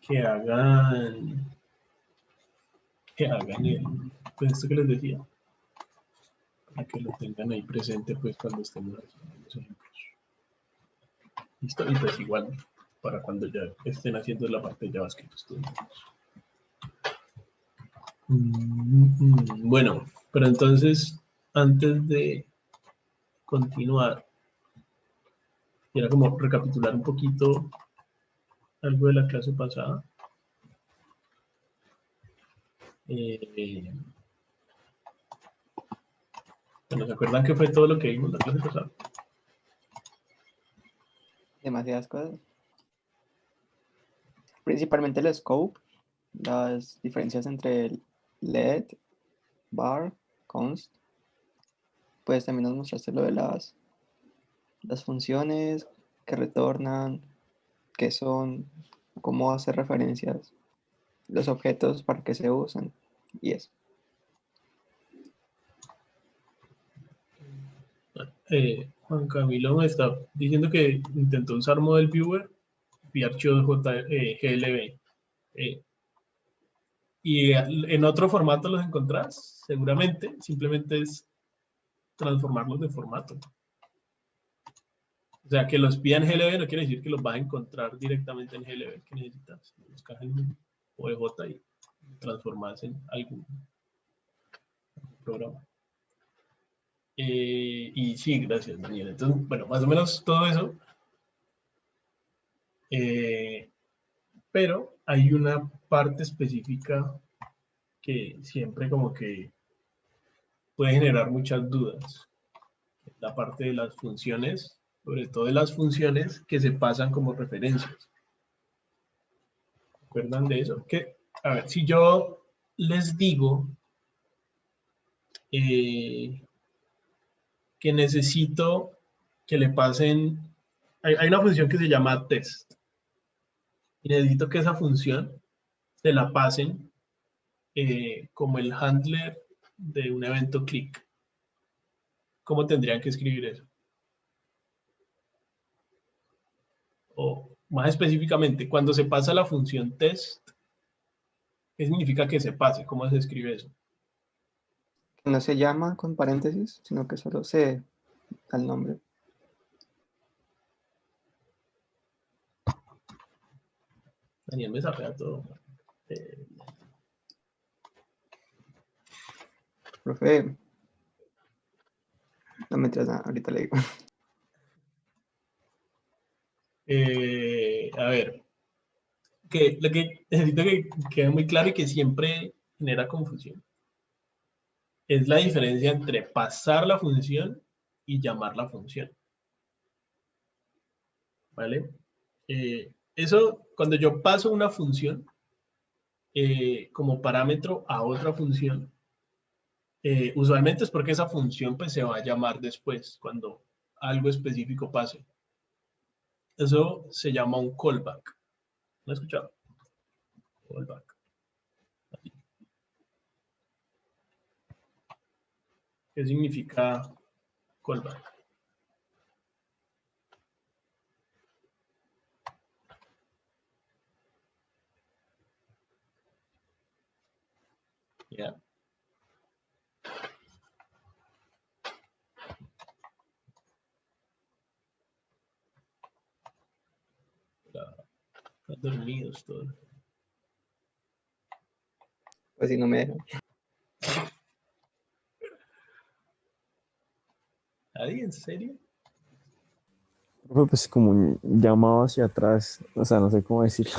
que hagan pues esto que les decía, para que lo tengan ahí presente pues cuando estemos haciendo los ejemplos. Listo, y pues igual para cuando ya estén haciendo la parte de JavaScript. Bueno, pero entonces antes de continuar, quiero como recapitular un poquito algo de la clase pasada. Bueno, ¿se acuerdan qué fue todo lo que vimos la clase pasada? Demasiadas cosas. Principalmente el scope, las diferencias entre el let, var, const. Pues también nos mostraste lo de las funciones que retornan, qué son, cómo hacer referencias, los objetos para qué se usan y eso. Juan Camilo me está diciendo que intentó usar Model Viewer y archivos GLB. Y en otro formato los encontrás, seguramente, simplemente es transformarlos de formato. O sea, que los pidan GLB no quiere decir que los vas a encontrar directamente en GLB, que necesitas buscar en OBJ y transformarse en algún programa. Y sí, gracias, Daniel. Entonces, bueno, más o menos todo eso. Pero hay una parte específica que siempre como que puede generar muchas dudas. La parte de las funciones, sobre todo de las funciones que se pasan como referencias. ¿Se acuerdan de eso? Que, a ver, si yo les digo que necesito que le pasen, hay una función que se llama test, y necesito que esa función se la pasen como el handler de un evento click. ¿Cómo tendrían que escribir eso? O más específicamente, cuando se pasa la función test, ¿qué significa que se pase? ¿Cómo se escribe eso? Que no se llama con paréntesis, sino que solo se da el nombre. Daniel me sapea todo. Profe, no me entras nada, ahorita le digo. A ver, que lo que necesito que quede muy claro y que siempre genera confusión es la diferencia entre pasar la función y llamar la función. ¿Vale? Eso, cuando yo paso una función como parámetro a otra función, usualmente es porque esa función pues, se va a llamar después, cuando algo específico pase. Eso se llama un callback. ¿No has escuchado? Callback. ¿Qué significa callback? ¿Ya? Están dormidos todos. Pues si no me dejan. ¿Nadie? ¿En serio? Pues como un llamado hacia atrás, o sea, no sé cómo decirlo.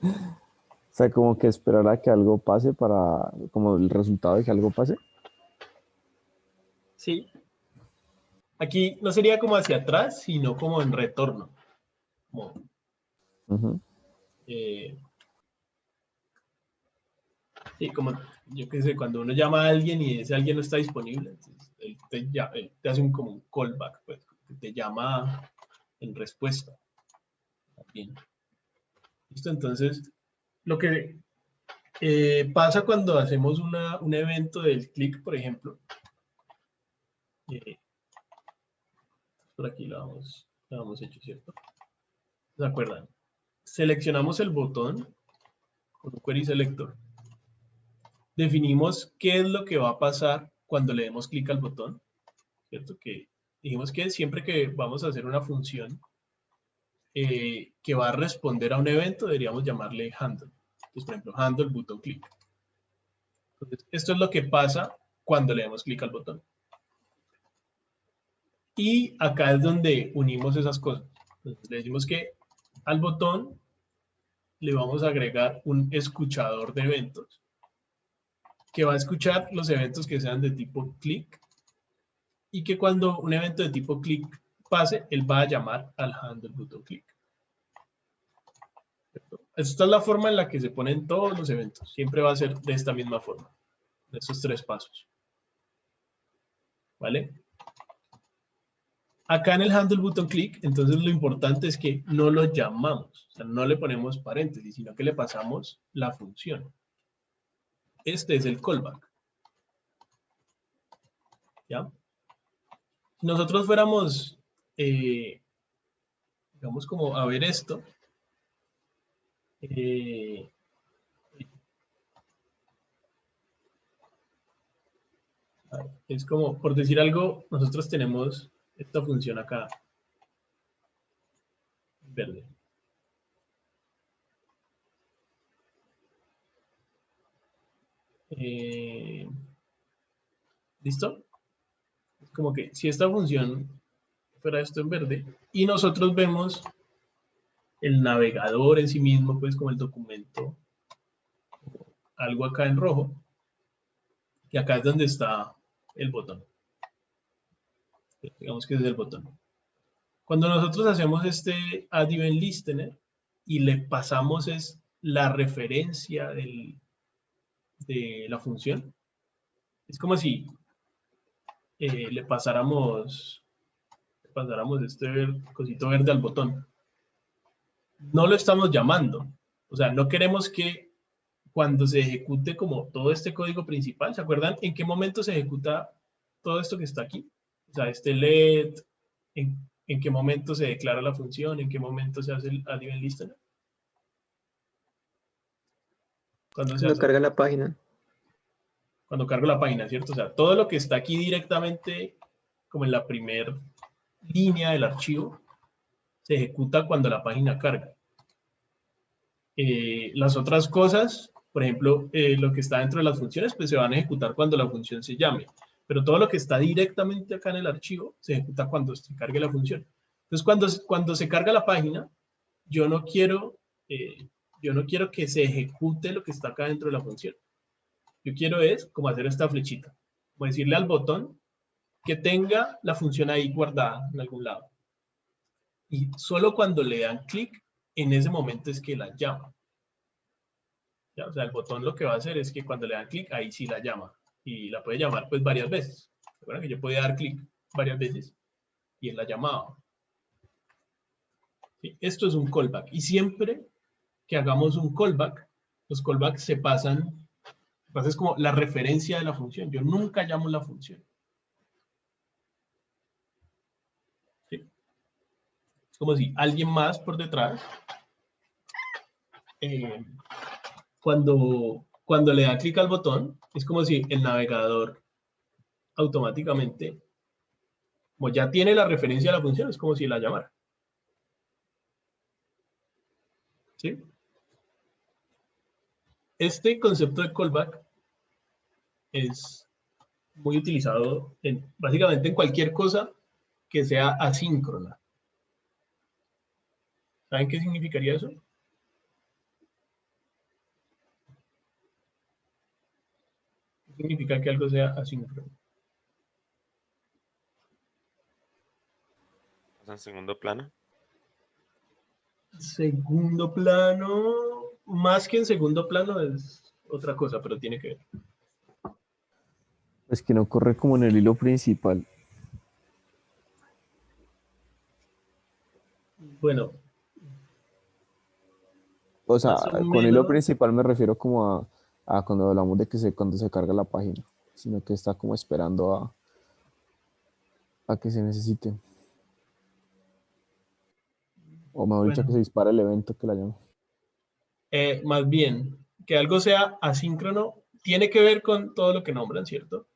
O sea, como que esperar a que algo pase para, como el resultado de que algo pase. Sí. Aquí no sería como hacia atrás, sino como en retorno. Como, sí, como yo qué sé, cuando uno llama a alguien y ese alguien no está disponible, entonces él te hace como un callback, pues, te llama en respuesta. Bien. ¿Listo? Entonces, lo que pasa cuando hacemos un evento del click, por ejemplo, por aquí lo hemos hecho, ¿cierto? ¿Se acuerdan? seleccionamos el botón con un query selector. Definimos qué es lo que va a pasar cuando le demos clic al botón, ¿cierto? Que dijimos que siempre que vamos a hacer una función que va a responder a un evento, deberíamos llamarle handle. Entonces, por ejemplo, handle button click. Entonces, esto es lo que pasa cuando le damos clic al botón. Y acá es donde unimos esas cosas. Entonces, le decimos que al botón le vamos a agregar un escuchador de eventos que va a escuchar los eventos que sean de tipo click y que cuando un evento de tipo click pase, él va a llamar al handle button click. Esta es la forma en la que se ponen todos los eventos. Siempre va a ser de esta misma forma, de estos 3 pasos. ¿Vale? Acá en el handle button click, entonces lo importante es que no lo llamamos, o sea, no le ponemos paréntesis, sino que le pasamos la función. Este es el callback. ¿Ya? Si nosotros fuéramos, digamos, como a ver esto, es como, por decir algo, nosotros tenemos esta función acá, verde. ¿Listo? Es como que si esta función fuera esto en verde y nosotros vemos el navegador en sí mismo, pues como el documento, algo acá en rojo, y acá es donde está el botón. Digamos que es el botón. Cuando nosotros hacemos este add event listener y le pasamos es la referencia de la función, es como si le pasáramos este cosito verde al botón. No lo estamos llamando. O sea, no queremos que cuando se ejecute como todo este código principal, ¿se acuerdan en qué momento se ejecuta todo esto que está aquí? O sea, este let, en qué momento se declara la función, en qué momento se hace el add event listener. ¿Cuándo se Cuando hace? carga la página. Cuando cargo la página, ¿cierto? O sea, todo lo que está aquí directamente, como en la primera línea del archivo, se ejecuta cuando la página carga. Las otras cosas, por ejemplo, lo que está dentro de las funciones, pues se van a ejecutar cuando la función se llame. Pero todo lo que está directamente acá en el archivo se ejecuta cuando se cargue la función. Entonces, cuando se carga la página, yo no quiero que se ejecute lo que está acá dentro de la función. Yo quiero es como hacer esta flechita, como decirle al botón que tenga la función ahí guardada en algún lado. Y solo cuando le dan clic, en ese momento es que la llama. ¿Ya? O sea, el botón lo que va a hacer es que cuando le dan clic, ahí sí la llama. Y la puede llamar pues varias veces. Recuerden que yo podía dar clic varias veces y él la llamaba. ¿Sí? Esto es un callback. Y siempre que hagamos un callback, los callbacks se pasan, es como la referencia de la función. Yo nunca llamo la función. ¿Sí? Es como si alguien más por detrás, cuando le da clic al botón, es como si el navegador automáticamente, como ya tiene la referencia de la función, es como si la llamara. ¿Sí? Este concepto de callback es muy utilizado básicamente en cualquier cosa que sea asíncrona. ¿Saben qué significaría eso? ¿Qué significa que algo sea asíncrono? En segundo plano. Segundo plano, más que en segundo plano es otra cosa, pero tiene que ver. Es que no corre como en el hilo principal. Bueno, O sea, más o con hilo menos, principal me refiero como a cuando hablamos de que cuando se carga la página, sino que está como esperando a que se necesite. O mejor dicho, Bueno, que se dispara el evento que la llama. más bien, que algo sea asíncrono tiene que ver con todo lo que nombran, ¿cierto?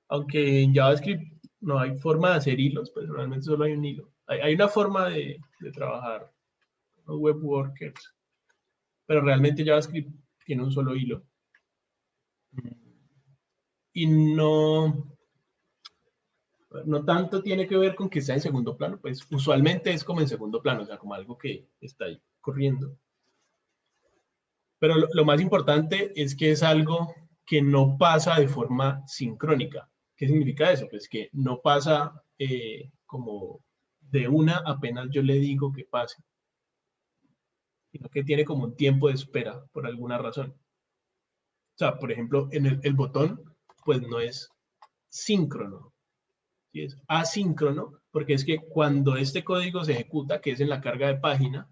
Aunque en JavaScript no hay forma de hacer hilos, pues realmente solo hay un hilo. Hay una forma de trabajar los web workers, pero realmente JavaScript tiene un solo hilo. Y no tanto tiene que ver con que sea en segundo plano, pues usualmente es como en segundo plano, o sea, como algo que está ahí corriendo. Pero lo más importante es que es algo que no pasa de forma sincrónica. ¿Qué significa eso? Pues que no pasa como de una apenas yo le digo que pase, sino que tiene como un tiempo de espera por alguna razón. O sea, por ejemplo, en el botón, pues no es síncrono, ¿sí? Es asíncrono, porque es que cuando este código se ejecuta, que es en la carga de página,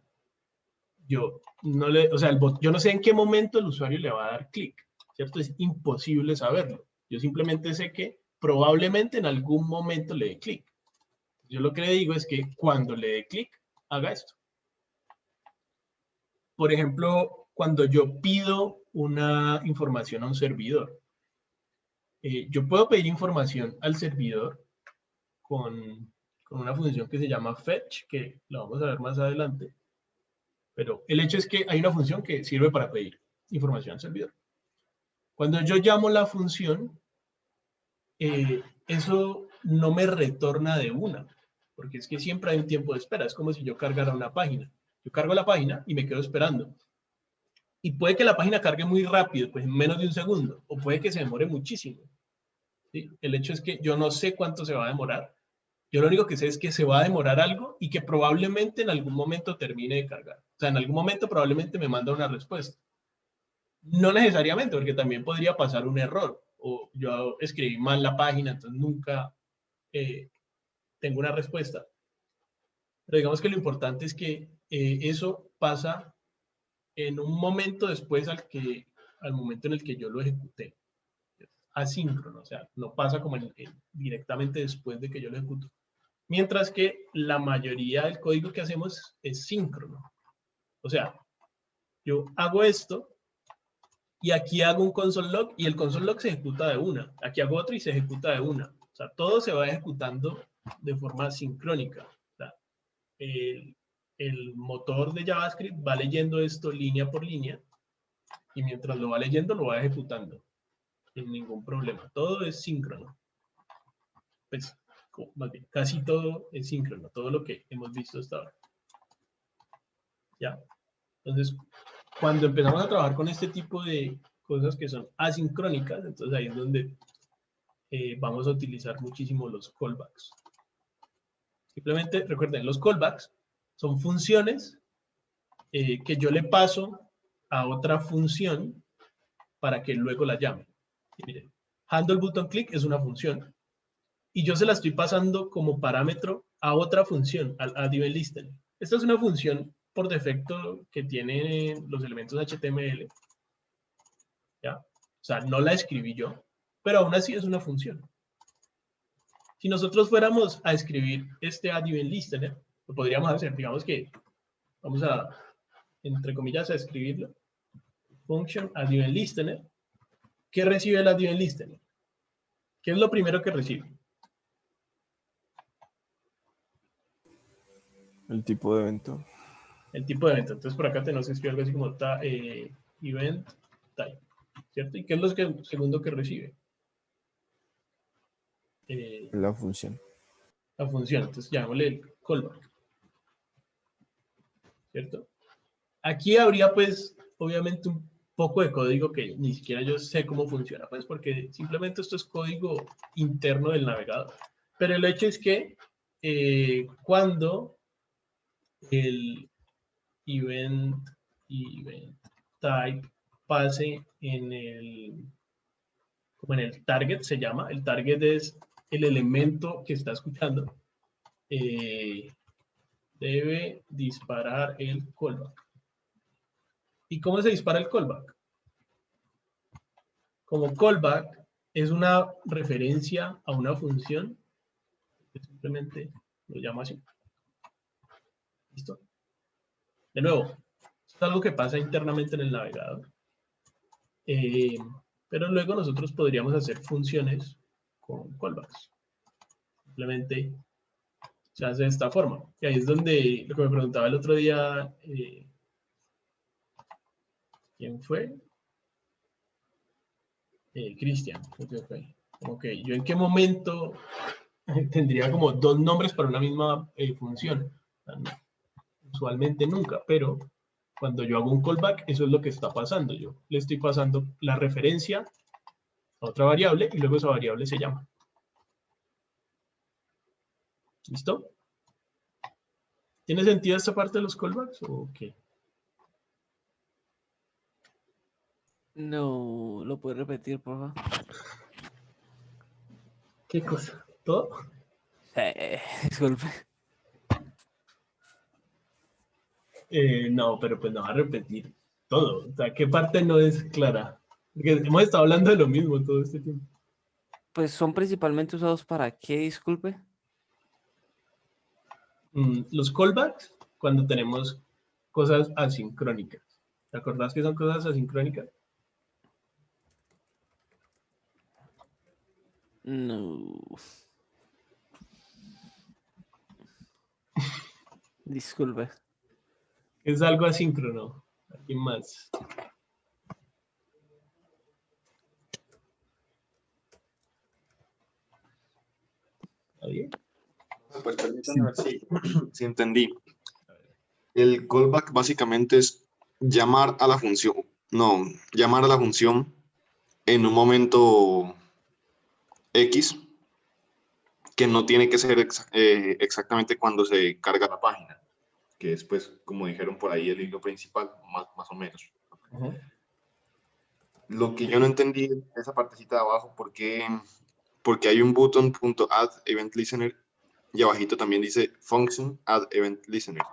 yo no le, o sea, yo no sé en qué momento el usuario le va a dar clic, ¿cierto? Es imposible saberlo. Yo simplemente sé que probablemente en algún momento le dé clic. Yo lo que le digo es que cuando le dé clic, haga esto. Por ejemplo, cuando yo pido una información a un servidor, yo puedo pedir información al servidor con una función que se llama fetch, que la vamos a ver más adelante. Pero el hecho es que hay una función que sirve para pedir información al servidor. Cuando yo llamo la función, eso no me retorna de una, porque es que siempre hay un tiempo de espera. Es como si yo cargara una página. Yo cargo la página y me quedo esperando. Y puede que la página cargue muy rápido, pues en menos de un segundo, o puede que se demore muchísimo. ¿Sí? El hecho es que yo no sé cuánto se va a demorar. Yo lo único que sé es que se va a demorar algo y que probablemente en algún momento termine de cargar. O sea, en algún momento probablemente me manda una respuesta. No necesariamente, porque también podría pasar un error. O yo escribí mal la página, entonces nunca tengo una respuesta. Pero digamos que lo importante es que eso pasa en un momento después al momento en el que yo lo ejecuté. Asíncrono, o sea, no pasa como directamente después de que yo lo ejecuto. Mientras que la mayoría del código que hacemos es síncrono. O sea, yo hago esto y aquí hago un console log y el console log se ejecuta de una. Aquí hago otro y se ejecuta de una. O sea, todo se va ejecutando de forma sincrónica. O sea, el motor de JavaScript va leyendo esto línea por línea y mientras lo va leyendo lo va ejecutando sin ningún problema. Todo es síncrono. Pues, más bien, casi todo es síncrono, todo lo que hemos visto hasta ahora. ¿Ya? Entonces, cuando empezamos a trabajar con este tipo de cosas que son asincrónicas, entonces ahí es donde vamos a utilizar muchísimo los callbacks. Simplemente recuerden, los callbacks son funciones que yo le paso a otra función para que luego la llame. Y miren, handle button click es una función y yo se la estoy pasando como parámetro a otra función, al add event listener. Esta es una función por defecto que tiene los elementos HTML. ¿Ya? O sea, no la escribí yo, pero aún así es una función. Si nosotros fuéramos a escribir este add event listener, lo podríamos hacer, digamos que vamos a, entre comillas, a escribirlo. Function add event listener. ¿Qué recibe el add event listener? ¿Qué es lo primero que recibe? El tipo de evento. El tipo de evento. Entonces por acá tenemos que escribir algo así como event type, ¿cierto? ¿Y qué es lo segundo que recibe? La función. La función. Entonces llamémosle el callback, ¿cierto? Aquí habría pues obviamente un poco de código que ni siquiera yo sé cómo funciona, pues porque simplemente esto es código interno del navegador. Pero el hecho es que cuando el event type pase como en el target se llama, el target es el elemento que está escuchando, debe disparar el callback. ¿Y cómo se dispara el callback? Como callback es una referencia a una función, simplemente lo llamo así. ¿Listo? De nuevo, es algo que pasa internamente en el navegador. Pero luego nosotros podríamos hacer funciones con callbacks. Simplemente se hace de esta forma. Y ahí es donde lo que me preguntaba el otro día, ¿quién fue? Cristian, creo que fue. Ok, ¿yo en qué momento tendría como dos nombres para una misma función? No, usualmente nunca, pero cuando yo hago un callback, eso es lo que está pasando. Yo le estoy pasando la referencia a otra variable y luego esa variable se llama. ¿Listo? ¿Tiene sentido esta parte de los callbacks o qué? No, ¿lo puedes repetir, por favor? ¿Qué cosa? ¿Todo? Disculpe. No, pero pues no va a repetir todo. O sea, ¿qué parte no es clara? Porque hemos estado hablando de lo mismo todo este tiempo. Pues son principalmente usados para qué, disculpe. Los callbacks, cuando tenemos cosas asincrónicas. ¿Te acordás que son cosas asincrónicas? No. Disculpe. Es algo asíncrono. ¿Quién más? ¿Alguien? Pues permítanme ver si entendí. El callback básicamente es llamar a la función, no, llamar a la función en un momento X, que no tiene que ser exactamente cuando se carga la página, que es, pues, como dijeron por ahí, el hilo principal, más o menos. Ajá. Lo que yo no entendí es esa partecita de abajo, porque hay un button .add event listener y abajito también dice function add event listener.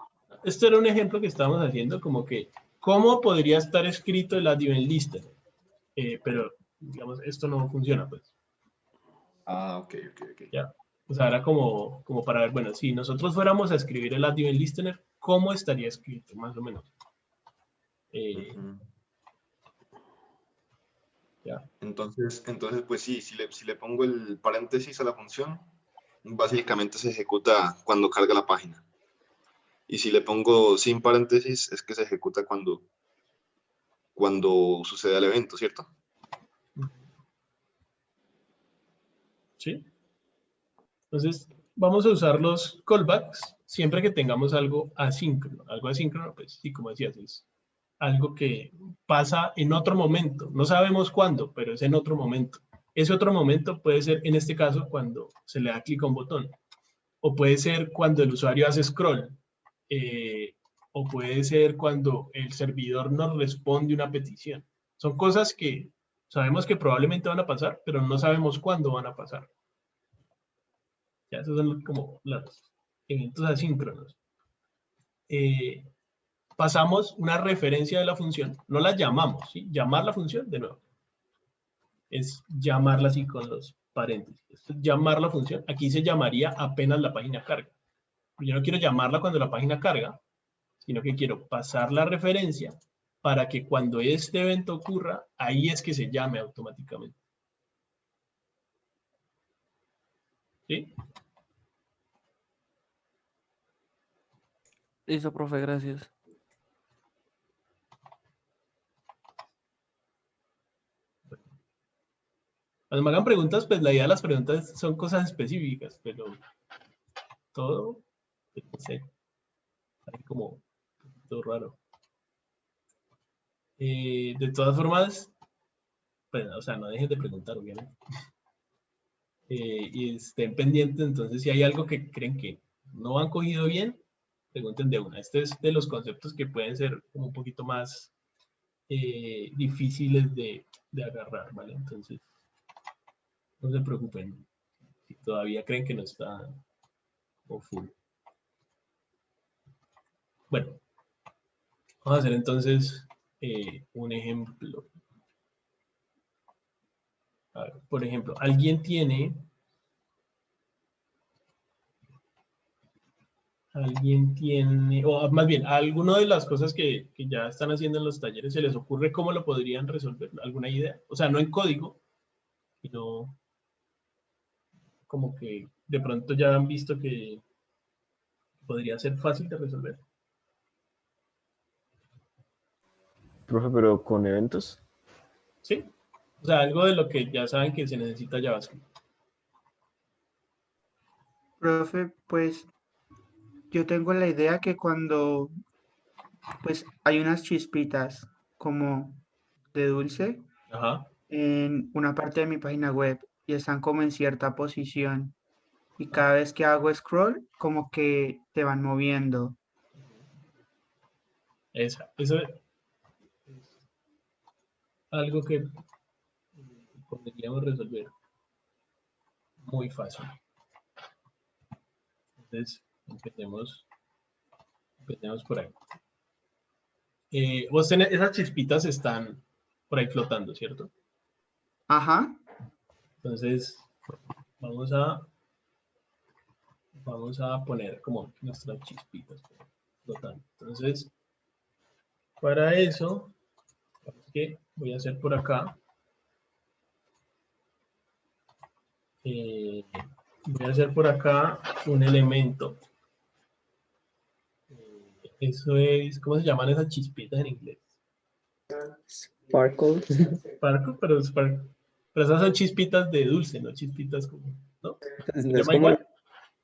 Esto era un ejemplo que estábamos haciendo, como que, ¿cómo podría estar escrito el add event listener? Pero, digamos, esto no funciona, pues. Ah, ok. Ya. O sea, era como para ver, bueno, si nosotros fuéramos a escribir el add event listener, ¿cómo estaría escrito, más o menos? Ya. Entonces, pues sí, si le pongo el paréntesis a la función, básicamente se ejecuta cuando carga la página. Y si le pongo sin paréntesis, es que se ejecuta cuando sucede el evento, ¿cierto? ¿Sí? Entonces, vamos a usar los callbacks siempre que tengamos algo asíncrono. Algo asíncrono, pues sí, como decías, es algo que pasa en otro momento. No sabemos cuándo, pero es en otro momento. Ese otro momento puede ser, en este caso, cuando se le da clic a un botón. O puede ser cuando el usuario hace scroll. O puede ser cuando el servidor nos responde una petición. Son cosas que sabemos que probablemente van a pasar, pero no sabemos cuándo van a pasar. Ya, esos son como los eventos asíncronos. Pasamos una referencia de la función, no la llamamos, ¿sí? Llamar la función, de nuevo, es llamarla así con los paréntesis. Llamar la función, aquí se llamaría apenas la página carga. Yo no quiero llamarla cuando la página carga, sino que quiero pasar la referencia para que cuando este evento ocurra, ahí es que se llame automáticamente. ¿Sí? Listo, profe, gracias. Cuando me hagan preguntas, pues la idea de las preguntas son cosas específicas, pero todo, pues, no sé, hay como todo raro. De todas formas, pues, o sea, no dejen de preguntar, obviamente. Y estén pendientes, entonces, si hay algo que creen que no han cogido bien, pregunten de una. Este es de los conceptos que pueden ser como un poquito más difíciles de agarrar, ¿vale? Entonces, no se preocupen si todavía creen que no está o full. Bueno, vamos a hacer entonces un ejemplo. A ver, por ejemplo, alguien tiene ¿Alguien tiene, o más bien, alguna de las cosas que ya están haciendo en los talleres, se les ocurre cómo lo podrían resolver? ¿Alguna idea? O sea, no en código, sino como que de pronto ya han visto que podría ser fácil de resolver. Profe, pero con eventos. ¿Sí? O sea, algo de lo que ya saben que se necesita JavaScript. Profe, pues yo tengo la idea que cuando pues hay unas chispitas como de dulce Ajá. en una parte de mi página web y están como en cierta posición y cada vez que hago scroll como que te van moviendo. Eso es algo que podríamos resolver muy fácil. Entonces, empecemos por ahí. Vos tenés, esas chispitas están por ahí flotando, ¿cierto? Ajá, Entonces, vamos a poner como nuestras chispitas flotando. Entonces, para eso, ¿qué voy a hacer por acá? Voy a hacer por acá un elemento. Eso es, ¿cómo se llaman esas chispitas en inglés? Sparkle. Sparkle, pero esas son chispitas de dulce, no chispitas como, ¿no? ¿Se No es llama como igual?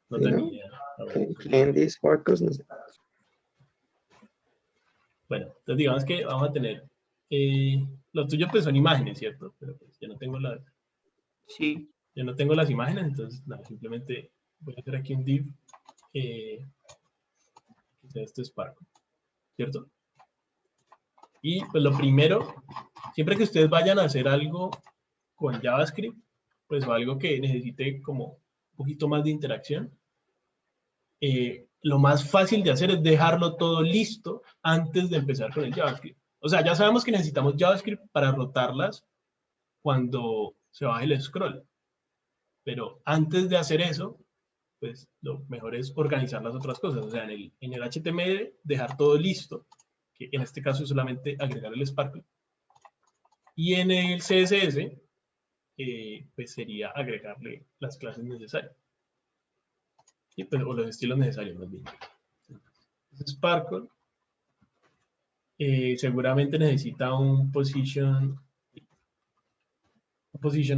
No sí, ¿no? tenía idea. A ver. Candy, Sparkles, no sé. Bueno, entonces digamos que vamos a tener, lo tuyo pues son imágenes, ¿cierto? Pero pues yo no tengo sí. las imágenes, entonces nada, simplemente voy a hacer aquí un div que sea esto Sparkle, ¿cierto? Y pues lo primero, siempre que ustedes vayan a hacer algo con JavaScript, pues o algo que necesite como un poquito más de interacción, lo más fácil de hacer es dejarlo todo listo antes de empezar con el JavaScript. O sea, ya sabemos que necesitamos JavaScript para rotarlas cuando se baje el scroll. Pero antes de hacer eso, pues lo mejor es organizar las otras cosas. O sea, en el HTML dejar todo listo, que en este caso es solamente agregar el Sparkle. Y en el CSS, pues sería agregarle las clases necesarias. ¿Sí? Pues, o los estilos necesarios, más bien. Sparkle seguramente necesita un position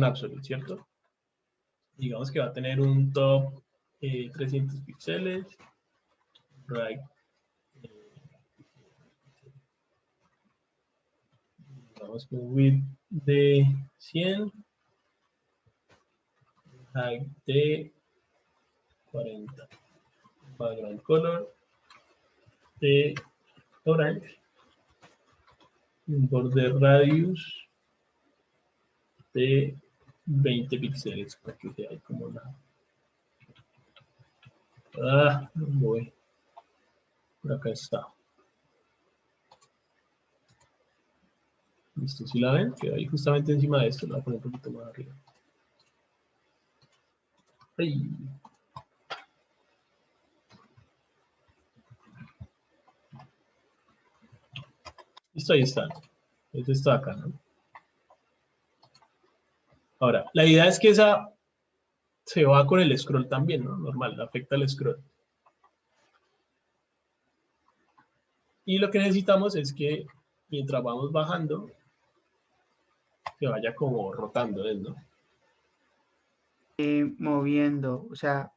absolute, ¿cierto? Digamos que va a tener un top 300 píxeles, right, vamos con width de 100, height de 40, background color de orange, border radius de 20 píxeles para que sea como la... voy. Por acá está. Listo, si la ven, que ahí justamente encima de esto, lo voy a poner un poquito más arriba. Ay. Listo, ahí está. Este está acá, ¿no? Ahora, la idea es que esa se va con el scroll también, ¿no? Normal, afecta el scroll. Y lo que necesitamos es que mientras vamos bajando, que vaya como rotando, ¿no? Moviendo, o sea,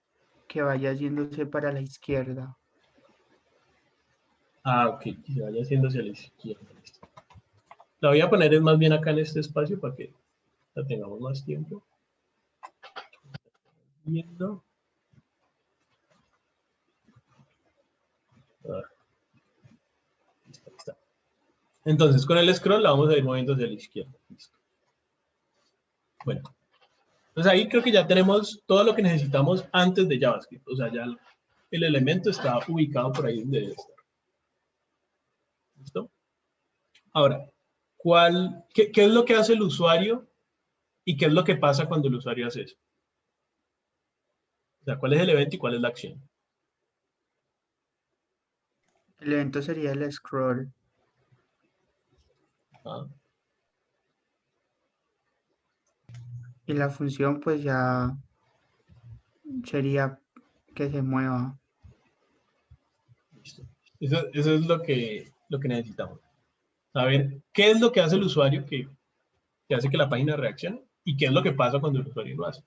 que vaya yéndose para la izquierda. Ok, que se vaya haciendo hacia la izquierda. Listo. La voy a poner es más bien acá en este espacio para que la tengamos más tiempo. Viendo. Listo, ahí está. Entonces, con el scroll la vamos a ir moviendo hacia la izquierda. Listo. Bueno, entonces ahí creo que ya tenemos todo lo que necesitamos antes de JavaScript. O sea, ya el elemento está ubicado por ahí donde debe estar. ¿Listo? Ahora, qué es lo que hace el usuario y qué es lo que pasa cuando el usuario hace eso? O sea, ¿cuál es el evento y cuál es la acción? El evento sería el scroll. ¿Ah? Y la función pues ya sería que se mueva. Listo. Eso es lo que necesitamos. Saber qué es lo que hace el usuario que hace que la página reaccione y qué es lo que pasa cuando el usuario lo hace.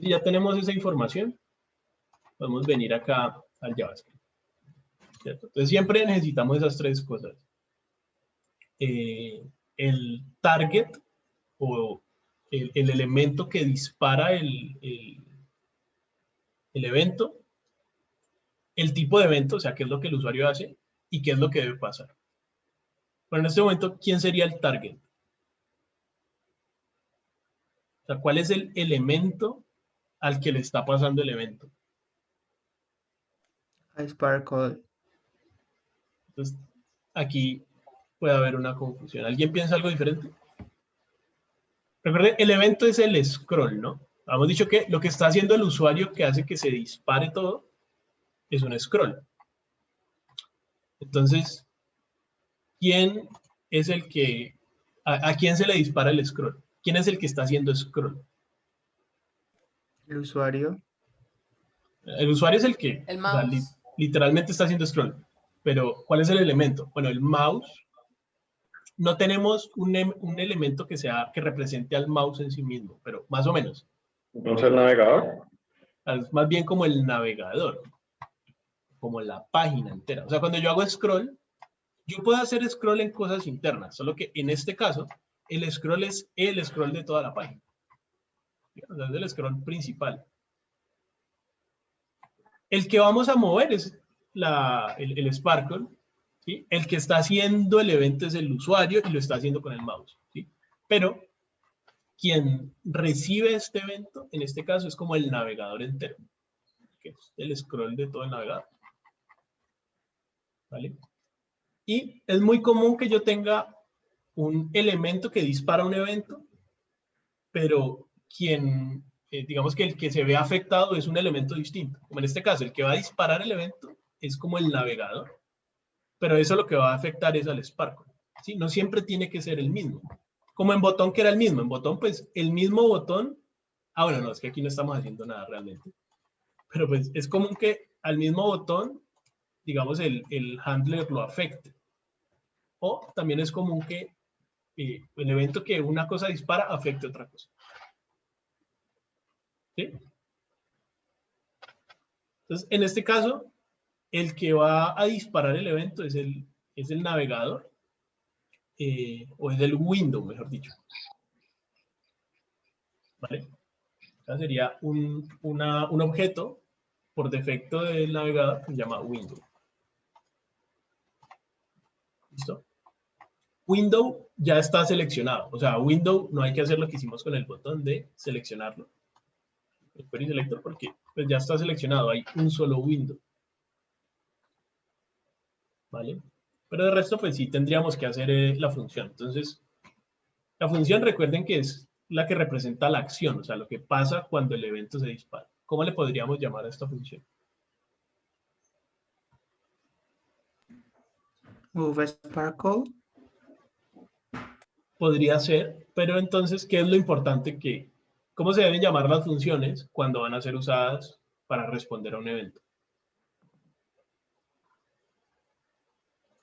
Si ya tenemos esa información, podemos venir acá al JavaScript. ¿Cierto? Entonces siempre necesitamos esas tres cosas. El target o el elemento que dispara el evento, el tipo de evento, o sea, qué es lo que el usuario hace y qué es lo que debe pasar. Pero en este momento, ¿quién sería el target? O sea, ¿cuál es el elemento al que le está pasando el evento? A Sparkle. Entonces, aquí puede haber una confusión. ¿Alguien piensa algo diferente? Recuerden, el evento es el scroll, ¿no? Hemos dicho que lo que está haciendo el usuario que hace que se dispare todo es un scroll. Entonces, ¿quién es el que, a quién se le dispara el scroll? ¿Quién es el que está haciendo scroll? El usuario. El usuario es el que, El o sea, mouse. literalmente está haciendo scroll. Pero, ¿cuál es el elemento? Bueno, el mouse. No tenemos un elemento que represente al mouse en sí mismo, pero más o menos. Entonces el navegador. Es más bien como el navegador, como la página entera. O sea, cuando yo hago scroll, yo puedo hacer scroll en cosas internas, solo que en este caso, el scroll es el scroll de toda la página. O sea, es el scroll principal. El que vamos a mover es el Sparkle, ¿sí? El que está haciendo el evento es el usuario y lo está haciendo con el mouse, ¿sí? Pero quien recibe este evento, en este caso, es como el navegador entero, que es el scroll de todo el navegador. ¿Vale? Y es muy común que yo tenga un elemento que dispara un evento, pero quien, digamos que el que se ve afectado es un elemento distinto. Como en este caso, el que va a disparar el evento es como el navegador, pero eso lo que va a afectar es al Sparkle. ¿Sí? No siempre tiene que ser el mismo. Como en botón que era el mismo. En botón, pues, el mismo botón. Ah, bueno, no, es que aquí no estamos haciendo nada realmente. Pero pues es común que al mismo botón, digamos, el handler lo afecte. O también es común que el evento que una cosa dispara afecte otra cosa. ¿Sí? Entonces, en este caso, el que va a disparar el evento es el navegador, o es el window, mejor dicho. ¿Vale? Acá sería un objeto por defecto del navegador que se llama window. ¿Listo? Window ya está seleccionado. O sea, window no hay que hacer lo que hicimos con el botón de seleccionarlo. El query selector porque pues, ya está seleccionado. Hay un solo window. ¿Vale? Pero de resto, pues sí tendríamos que hacer la función. Entonces, la función recuerden que es la que representa la acción, o sea, lo que pasa cuando el evento se dispara. ¿Cómo le podríamos llamar a esta función? Move Sparkle. Podría ser, pero entonces, ¿qué es lo importante que, cómo se deben llamar las funciones cuando van a ser usadas para responder a un evento?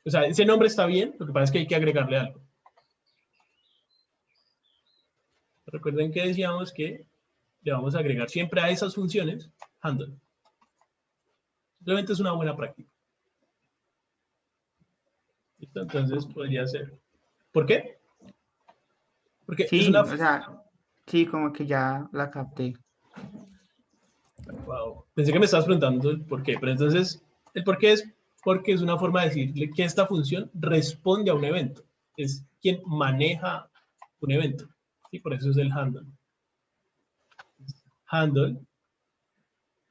O sea, ese nombre está bien, lo que pasa es que hay que agregarle algo. Recuerden que decíamos que le vamos a agregar siempre a esas funciones handle. Simplemente es una buena práctica. ¿Listo? Entonces podría ser. ¿Por qué? Porque es Sí, una... o sea, sí, como que ya la capté. Wow. Pensé que me estabas preguntando el por qué, pero entonces el por qué es porque es una forma de decirle que esta función responde a un evento. Es quien maneja un evento. Y por eso es el handle. Handle.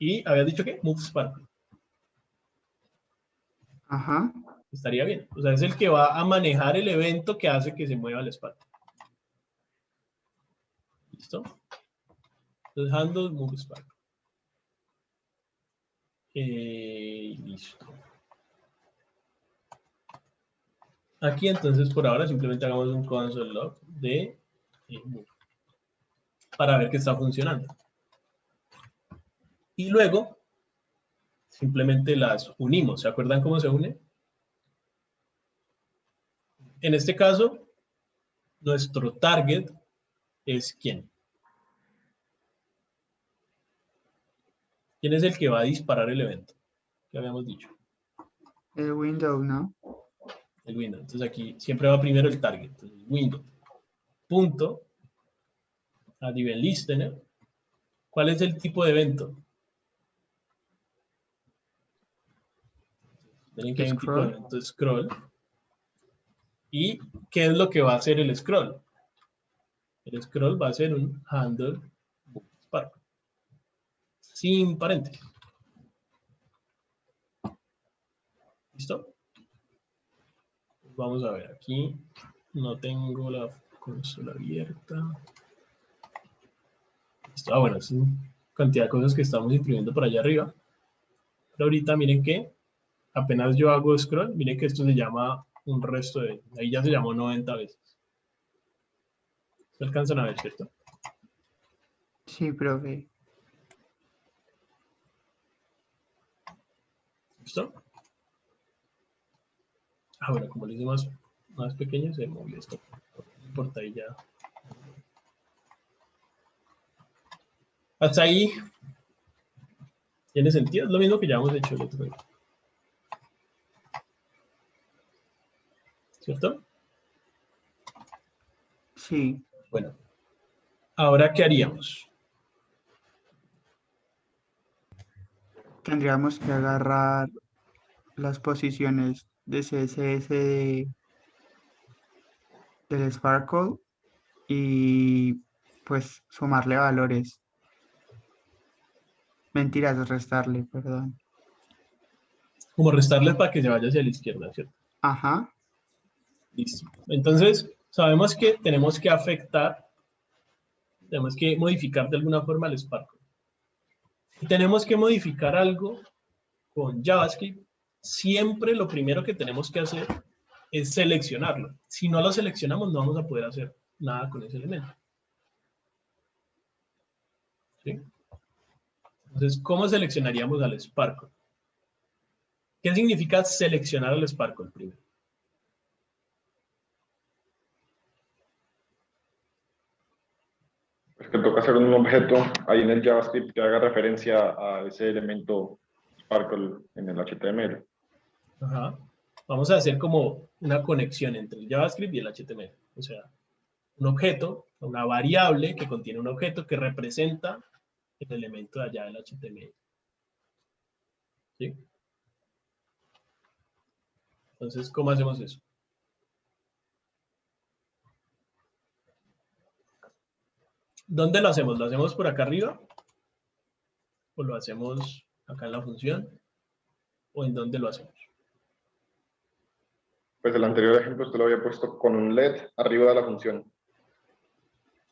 Y había dicho que move Sparkle. Ajá. Estaría bien. O sea, es el que va a manejar el evento que hace que se mueva el Sparkle. ¿Listo? Entonces handle move Sparkle. Listo. Aquí entonces por ahora simplemente hagamos un console log de para ver que está funcionando. Y luego simplemente las unimos. ¿Se acuerdan cómo se une? En este caso, nuestro target es ¿quién? ¿Quién es el que va a disparar el evento? Que habíamos dicho. El window, ¿no? El window. Entonces aquí siempre va primero el target. Entonces, window. Punto. A nivel listener. ¿Cuál es el tipo de evento? Tienen que hay un tipo de Scroll. evento scroll. ¿Y qué es lo que va a hacer el scroll? El scroll va a ser un handle Spark. Sin paréntesis. ¿Listo? Vamos a ver, aquí no tengo la consola abierta. Listo. Bueno, es una cantidad de cosas que estamos imprimiendo por allá arriba. Pero ahorita miren que apenas yo hago scroll, miren que esto se llama un resto de... Ahí ya se llamó 90 veces. ¿Se alcanzan a ver, cierto? Sí, profe. ¿Listo? Ah, bueno, como lo hice más pequeño, se movió esto. No importa, ahí ya. Hasta ahí tiene sentido. Es lo mismo que ya hemos hecho el otro día. ¿Cierto? Sí. Bueno. Ahora, ¿qué haríamos? Tendríamos que agarrar las posiciones de CSS del Sparkle y pues sumarle valores. Mentiras, restarle, perdón. Como restarle para que se vaya hacia la izquierda, ¿cierto? Ajá. Listo. Entonces, sabemos que tenemos que afectar, tenemos que modificar de alguna forma el Sparkle. Y tenemos que modificar algo con JavaScript. Siempre lo primero que tenemos que hacer es seleccionarlo. Si no lo seleccionamos, no vamos a poder hacer nada con ese elemento. ¿Sí? Entonces, ¿cómo seleccionaríamos al Sparkle? ¿Qué significa seleccionar al Sparkle primero? Es que toca hacer un objeto ahí en el JavaScript que haga referencia a ese elemento Sparkle en el HTML. Ajá. Vamos a hacer como una conexión entre el JavaScript y el HTML. O sea, un objeto, una variable que contiene un objeto que representa el elemento de allá del HTML. ¿Sí? Entonces, ¿cómo hacemos eso? ¿Dónde lo hacemos? ¿Lo hacemos por acá arriba? ¿O lo hacemos acá en la función? ¿O en dónde lo hacemos? Pues el anterior ejemplo usted lo había puesto con un LED arriba de la función.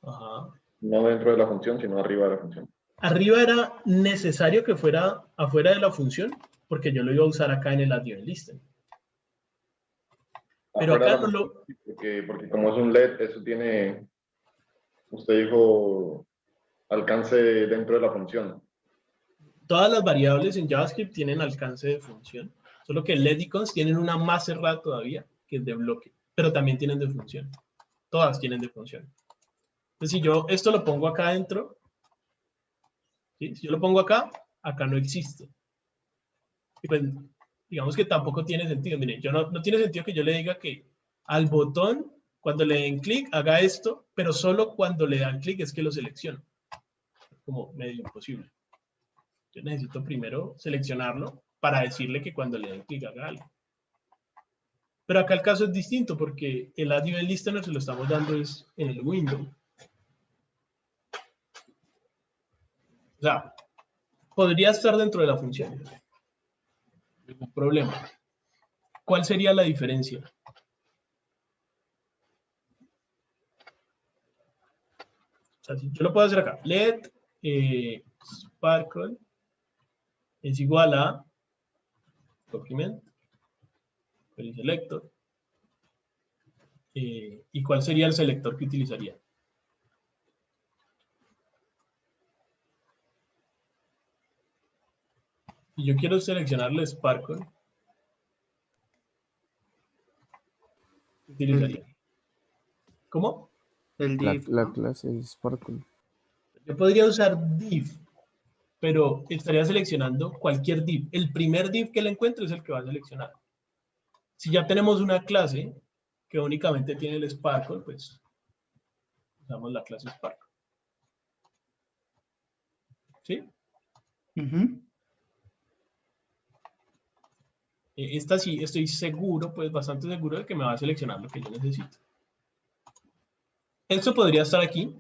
Ajá. No dentro de la función, sino arriba de la función. Arriba era necesario que fuera afuera de la función, porque yo lo iba a usar acá en el add listen. Pero Afuera de acá la no función, lo... porque como es un LED, eso tiene, usted dijo, alcance dentro de la función. Todas las variables en JavaScript tienen alcance de función, solo que let icons tienen una más cerrada todavía, que es de bloque, pero también tienen de función. Todas tienen de función. Entonces, si yo esto lo pongo acá adentro, ¿sí? Si yo lo pongo acá, acá no existe. Y pues, digamos que tampoco tiene sentido. Mire, yo no tiene sentido que yo le diga que al botón, cuando le den clic, haga esto, pero solo cuando le dan clic es que lo selecciona. Como medio imposible. Yo necesito primero seleccionarlo para decirle que cuando le den clic haga algo. Pero acá el caso es distinto porque el add event listener se lo estamos dando es en el window. O sea, podría estar dentro de la función. Ningún problema. ¿Cuál sería la diferencia? O sea, si yo lo puedo hacer acá. Let Sparkle es igual a document, query selector, ¿Y cuál sería el selector que utilizaría? Si yo quiero seleccionar el Sparkle, ¿qué utilizaría? ¿Cómo? El La, div, la ¿no? clase es Sparkle. Yo podría usar div, pero estaría seleccionando cualquier div. El primer div que le encuentre es el que va a seleccionar. Si ya tenemos una clase que únicamente tiene el Sparkle, pues usamos la clase Sparkle. ¿Sí? Ujú. Esta sí estoy seguro, pues bastante seguro de que me va a seleccionar lo que yo necesito. Esto podría estar aquí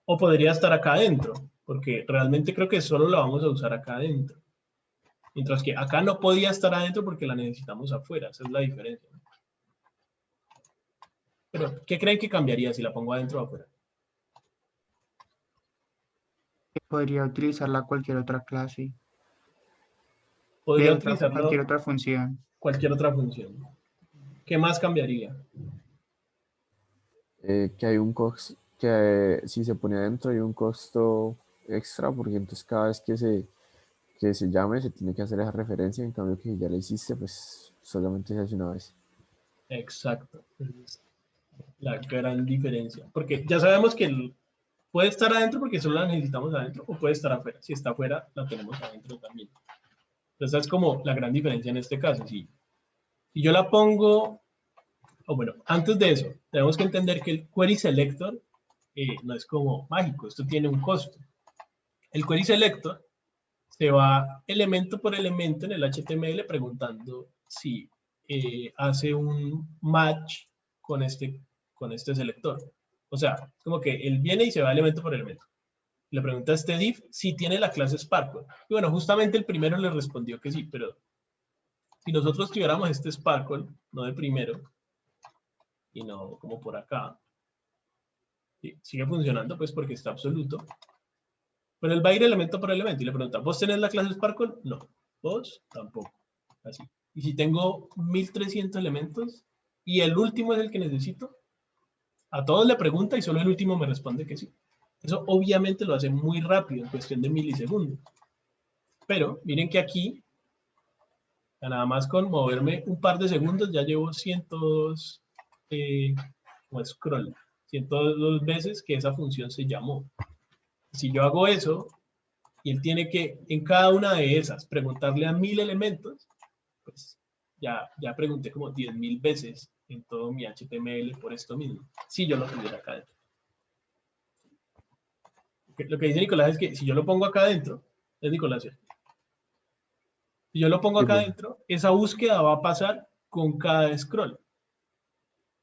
o podría estar acá adentro, porque realmente creo que solo la vamos a usar acá adentro. Mientras que acá no podía estar adentro porque la necesitamos afuera, esa es la diferencia, ¿no? Pero, ¿qué creen que cambiaría si la pongo adentro o afuera? Que podría utilizarla cualquier otra clase, Podría cualquier utilizarlo otra función. cualquier otra función. ¿Qué más cambiaría? Que hay un costo, que si se pone adentro hay un costo extra, porque entonces cada vez que se llame se tiene que hacer esa referencia, en cambio que si ya la hiciste, pues solamente se hace una vez. Exacto. Esa es la gran diferencia. Porque ya sabemos que puede estar adentro porque solo la necesitamos adentro o puede estar afuera. Si está afuera, la tenemos adentro también. Entonces, esa es como la gran diferencia en este caso. Si yo la pongo, o bueno, antes de eso, tenemos que entender que el query selector no es como mágico, esto tiene un costo. El query selector se va elemento por elemento en el HTML preguntando si hace un match con este selector. O sea, como que él viene y se va elemento por elemento. Le pregunta a este div si tiene la clase Sparkle. Y bueno, justamente el primero le respondió que sí, pero si nosotros tuviéramos este Sparkle, no de primero, y no como por acá, ¿sí? Sigue funcionando pues porque está absoluto. Pero él va a ir elemento por elemento y le pregunta, ¿vos tenés la clase Sparkle? No. ¿Vos? Tampoco. Así. Y si tengo 1300 elementos y el último es el que necesito, a todos le pregunta y solo el último me responde que sí. Eso obviamente lo hace muy rápido, en cuestión de milisegundos. Pero miren que aquí, nada más con moverme un par de segundos, ya llevo 102 como scroll, 102 veces que esa función se llamó. Si yo hago eso, y él tiene que, en cada una de esas, preguntarle a 1000 elementos, pues ya pregunté como 10.000 veces en todo mi HTML por esto mismo, si yo lo tuviera acá dentro. Lo que dice Nicolás es que si yo lo pongo acá adentro, es Nicolás, ¿cierto? Si yo lo pongo Sí, acá pues, adentro, esa búsqueda va a pasar con cada scroll.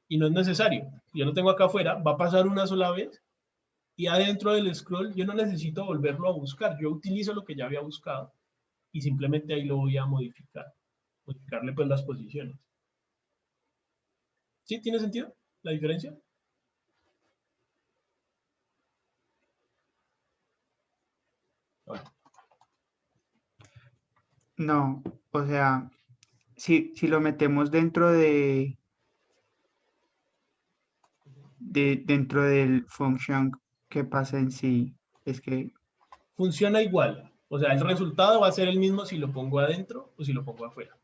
Y no es necesario. Si yo lo tengo acá afuera, va a pasar una sola vez y adentro del scroll yo no necesito volverlo a buscar. Yo utilizo lo que ya había buscado y simplemente ahí lo voy a modificar. Modificarle pues las posiciones. ¿Sí? ¿Tiene sentido la diferencia? Bueno, No, o sea, si lo metemos dentro dentro del function que pasa en sí, es que, funciona igual. O sea, el resultado va a ser el mismo si lo pongo adentro o si lo pongo afuera.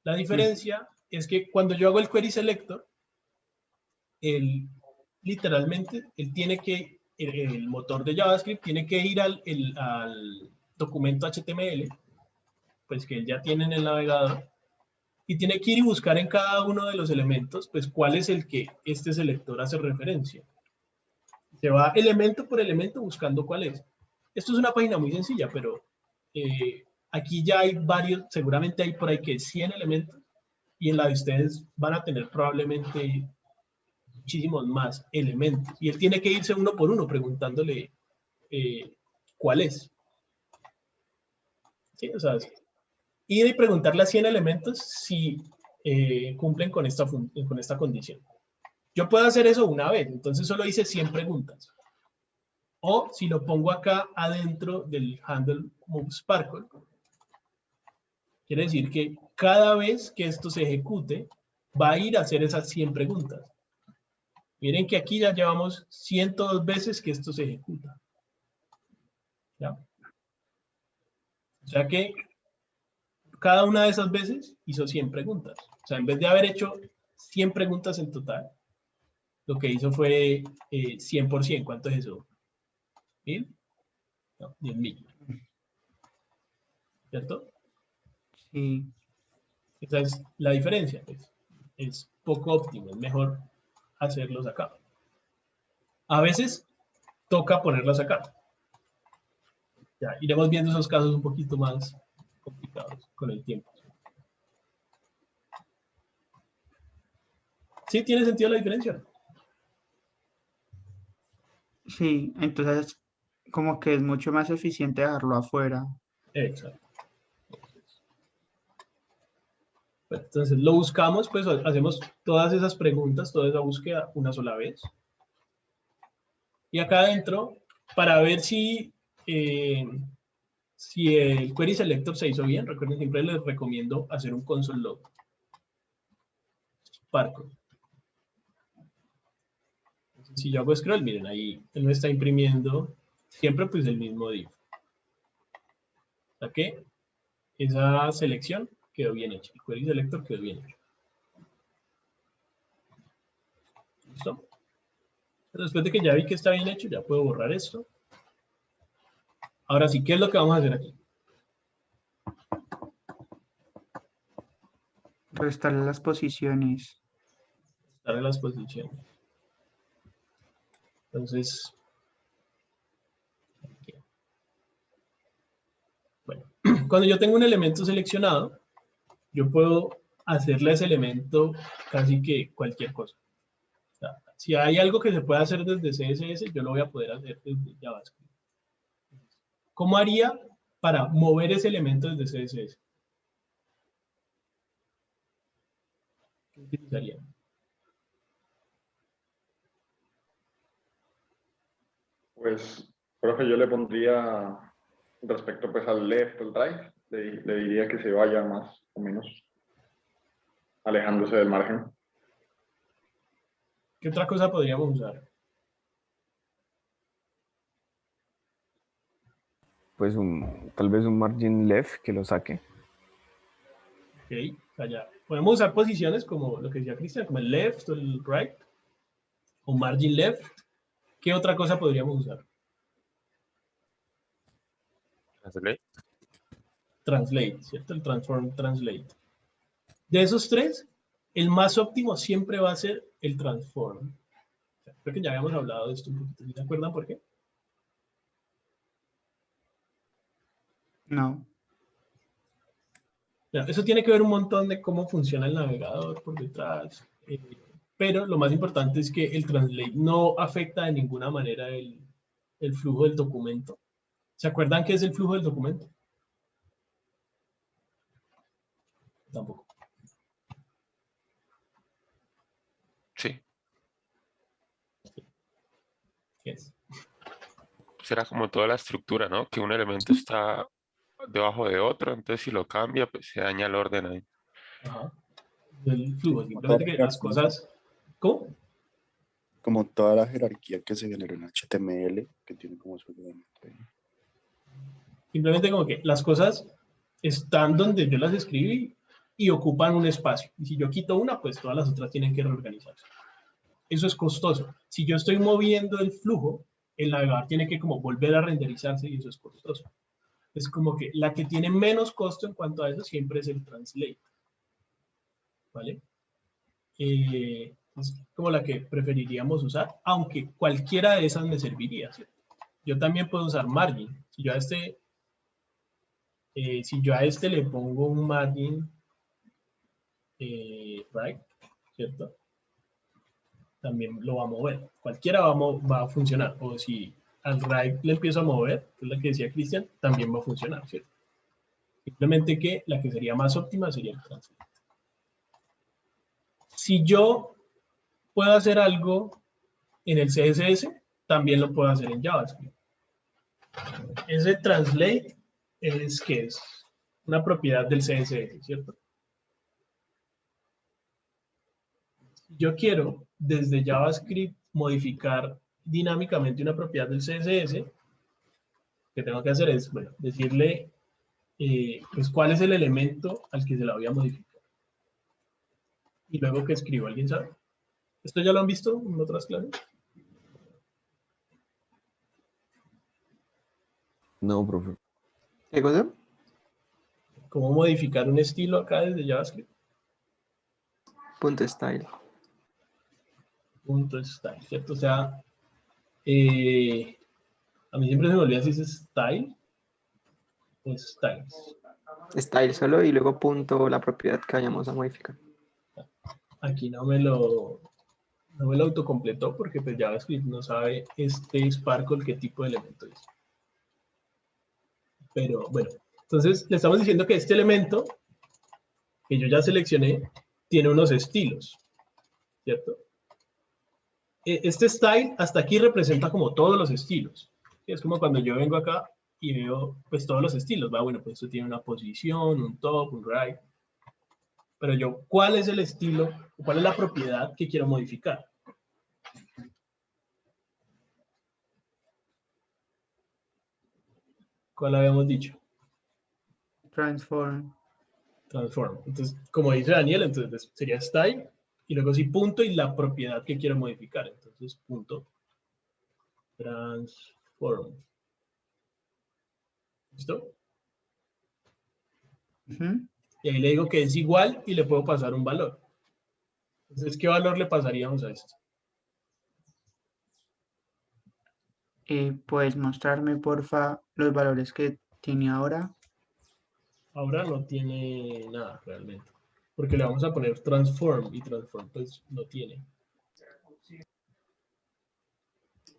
La diferencia es que cuando yo hago el query selector, literalmente, el motor de JavaScript tiene que ir al documento HTML, pues que ya tiene en el navegador, y tiene que ir y buscar en cada uno de los elementos, pues cuál es el que este selector hace referencia. Se va elemento por elemento buscando cuál es. Esto es una página muy sencilla, pero aquí ya hay varios, seguramente hay por ahí que 100 elementos, y en la de ustedes van a tener probablemente muchísimos más elementos. Y él tiene que irse uno por uno preguntándole cuál es. ¿Sí? O sea, ir y preguntarle a 100 elementos si cumplen con esta condición. Yo puedo hacer eso una vez, entonces solo hice 100 preguntas. O si lo pongo acá adentro del handle move Sparkle, quiere decir que cada vez que esto se ejecute, va a ir a hacer esas 100 preguntas. Miren que aquí ya llevamos 102 veces que esto se ejecuta. ¿Ya? O sea que cada una de esas veces hizo 100 preguntas. O sea, en vez de haber hecho 100 preguntas en total, lo que hizo fue 100 por 100. ¿Cuánto es eso? ¿1000? No, 10.000. ¿Cierto? Sí, Esa es la diferencia. Pues. Es poco óptimo, es mejor hacerlos acá. A veces toca ponerlas acá. Ya, iremos viendo esos casos un poquito más complicados con el tiempo. ¿Sí tiene sentido la diferencia? sí, entonces como que es mucho más eficiente dejarlo afuera. Exacto. Bueno, entonces lo buscamos, pues hacemos todas esas preguntas, toda esa búsqueda una sola vez. Y acá adentro, para ver si el query selector se hizo bien, recuerden, siempre les recomiendo hacer un console log. Sparkle. Entonces, si yo hago scroll, miren, ahí él me está imprimiendo siempre pues el mismo div. O sea que esa selección quedó bien hecha. El query selector quedó bien hecho. ¿Listo? Después de que ya vi que está bien hecho, ya puedo borrar esto. Ahora sí, ¿qué es lo que vamos a hacer aquí? Restarle las posiciones. Darle las posiciones. Entonces, aquí. Bueno, cuando yo tengo un elemento seleccionado, yo puedo hacerle a ese elemento casi que cualquier cosa. O sea, si hay algo que se puede hacer desde CSS, yo lo voy a poder hacer desde JavaScript. ¿Cómo haría para mover ese elemento desde CSS? ¿Qué utilizaría? Pues, profe, yo le pondría respecto pues al left, al right, le diría que se vaya más o menos alejándose del margen. ¿Qué otra cosa podríamos usar? Pues tal vez un margin left que lo saque. Ok, o sea, ya. Podemos usar posiciones como lo que decía Cristian, como el left o el right, o margin left. ¿Qué otra cosa podríamos usar? Translate, ¿cierto? El transform translate. De esos tres, el más óptimo siempre va a ser el transform. O sea, creo que ya habíamos hablado de esto un poquito. ¿Se acuerdan por qué? No. Eso tiene que ver un montón de cómo funciona el navegador por detrás. Pero lo más importante es que el translate no afecta de ninguna manera el flujo del documento. ¿Se acuerdan qué es el flujo del documento? Tampoco. Sí, ¿Qué es? será como toda la estructura, ¿no? Que un elemento está debajo de otro, entonces si lo cambia, pues se daña el orden ahí. Ajá. El flujo, Como toda simplemente la que las jerarquía, cosas... ¿Cómo? como toda la jerarquía que se generó en HTML, que tiene como su elemento ahí. Simplemente como que las cosas están donde yo las escribí y ocupan un espacio. Y si yo quito una, pues todas las otras tienen que reorganizarse. Eso es costoso. Si yo estoy moviendo el flujo, el navegador tiene que como volver a renderizarse y eso es costoso. Es como que la que tiene menos costo en cuanto a eso siempre es el translate. ¿Vale? Es como la que preferiríamos usar, aunque cualquiera de esas me serviría, ¿cierto? Yo también puedo usar margin. Si yo a este le pongo un margin right, ¿cierto? También lo va a mover. Cualquiera va a funcionar. O si al right le empiezo a mover, que es la que decía Cristian, también va a funcionar, ¿cierto? Simplemente que la que sería más óptima sería el translate. Si yo puedo hacer algo en el CSS, también lo puedo hacer en JavaScript. Ese translate es que es una propiedad del CSS, ¿cierto? Yo quiero desde JavaScript modificar dinámicamente una propiedad del CSS. Lo que tengo que hacer es, bueno, decirle pues cuál es el elemento al que se la voy a modificar. Y luego que escribo, ¿alguien sabe? ¿Esto ya lo han visto en otras clases? No, profe. ¿Qué cosa? ¿Cómo modificar un estilo acá desde JavaScript? Punto style. Punto style, ¿cierto? O sea, a mí siempre se me olvida si es style o styles. Style solo y luego punto la propiedad que vayamos a modificar. Aquí no me lo autocompletó porque pues JavaScript no sabe este Sparkle qué tipo de elemento es. Pero bueno, entonces le estamos diciendo que este elemento que yo ya seleccioné tiene unos estilos, ¿cierto? Este style hasta aquí representa como todos los estilos. Es como cuando yo vengo acá y veo pues todos los estilos. Va, bueno, pues esto tiene una posición, un top, un right. Pero yo, ¿cuál es el estilo? ¿Cuál es la propiedad que quiero modificar? ¿Cuál habíamos dicho? Transform. Transform. Entonces, como dice Daniel, entonces sería style y luego sí punto y la propiedad que quiero modificar. Entonces, punto transform. ¿Listo? Y ahí le digo que es igual y le puedo pasar un valor. Entonces, ¿qué valor le pasaríamos a esto? ¿Puedes mostrarme, porfa, los valores que tiene ahora? Ahora no tiene nada realmente. Porque le vamos a poner transform y transform pues no tiene.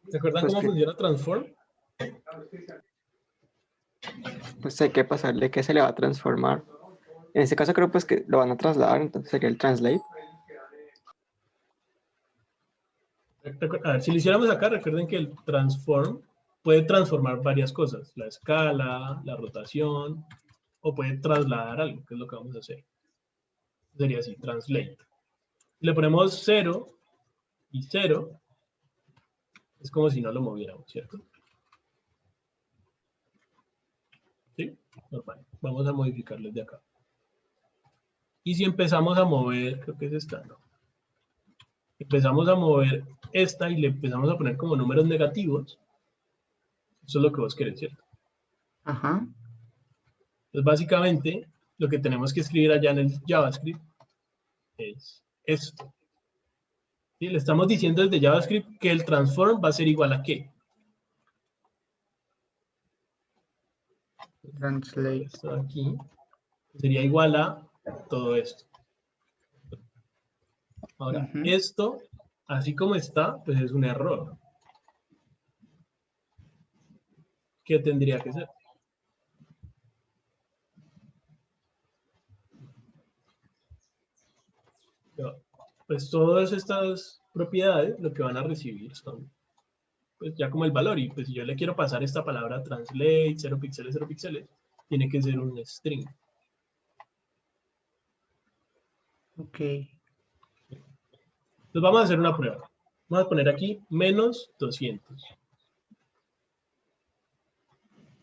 ¿Se acuerdan Pues cómo que- funciona transform? Pues hay que pasarle que se le va a transformar. En este caso creo pues que lo van a trasladar, entonces sería el translate. A ver, si lo hiciéramos acá, recuerden que el transform puede transformar varias cosas. La escala, la rotación, o puede trasladar algo, que es lo que vamos a hacer. Sería así, translate. Si le ponemos 0 y 0, es como si no lo moviéramos, ¿cierto? ¿Sí? Normal. Vamos a modificarlo de acá. Y si empezamos a mover, creo que es esta, ¿no? Empezamos a mover esta y le empezamos a poner como números negativos. Eso es lo que vos querés, ¿cierto? Ajá. Entonces, básicamente, lo que tenemos que escribir allá en el JavaScript es esto. ¿Sí? Le estamos diciendo desde JavaScript que el transform va a ser igual a ¿qué? Translate. Esto de aquí sería igual a todo esto. Ahora, esto, así como está, pues es un error. ¿Qué tendría que ser? Pues todas estas propiedades lo que van a recibir son pues ya como el valor, y pues si yo le quiero pasar esta palabra translate, 0 píxeles, tiene que ser un string. Ok. Entonces vamos a hacer una prueba. Vamos a poner aquí menos 200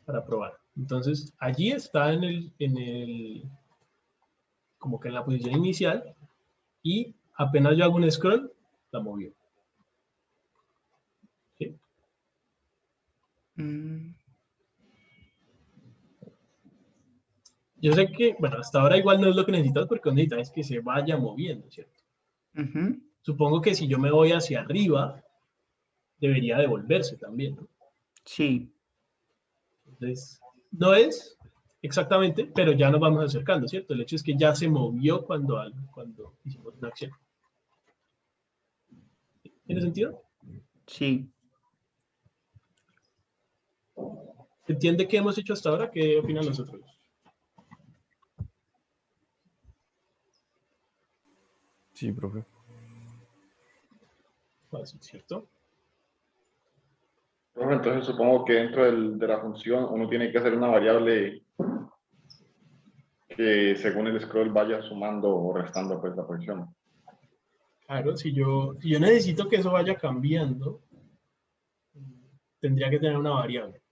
para probar. Entonces allí está como que en la posición inicial, y apenas yo hago un scroll, la movió. ¿Sí? Yo sé que, bueno, hasta ahora igual no es lo que necesitas porque lo que necesitas es que se vaya moviendo, ¿cierto? Supongo que si yo me voy hacia arriba, debería devolverse también, ¿no? Sí. Entonces, no es exactamente, pero ya nos vamos acercando, ¿cierto? El hecho es que ya se movió cuando hicimos una acción. ¿Tiene sentido? Sí. ¿Se entiende qué hemos hecho hasta ahora? ¿Qué opinan los otros? Sí, profe. Fácil, ¿cierto? Profe, entonces supongo que dentro de la función uno tiene que hacer una variable que según el scroll vaya sumando o restando pues la posición. Claro, si yo necesito que eso vaya cambiando, tendría que tener una variable.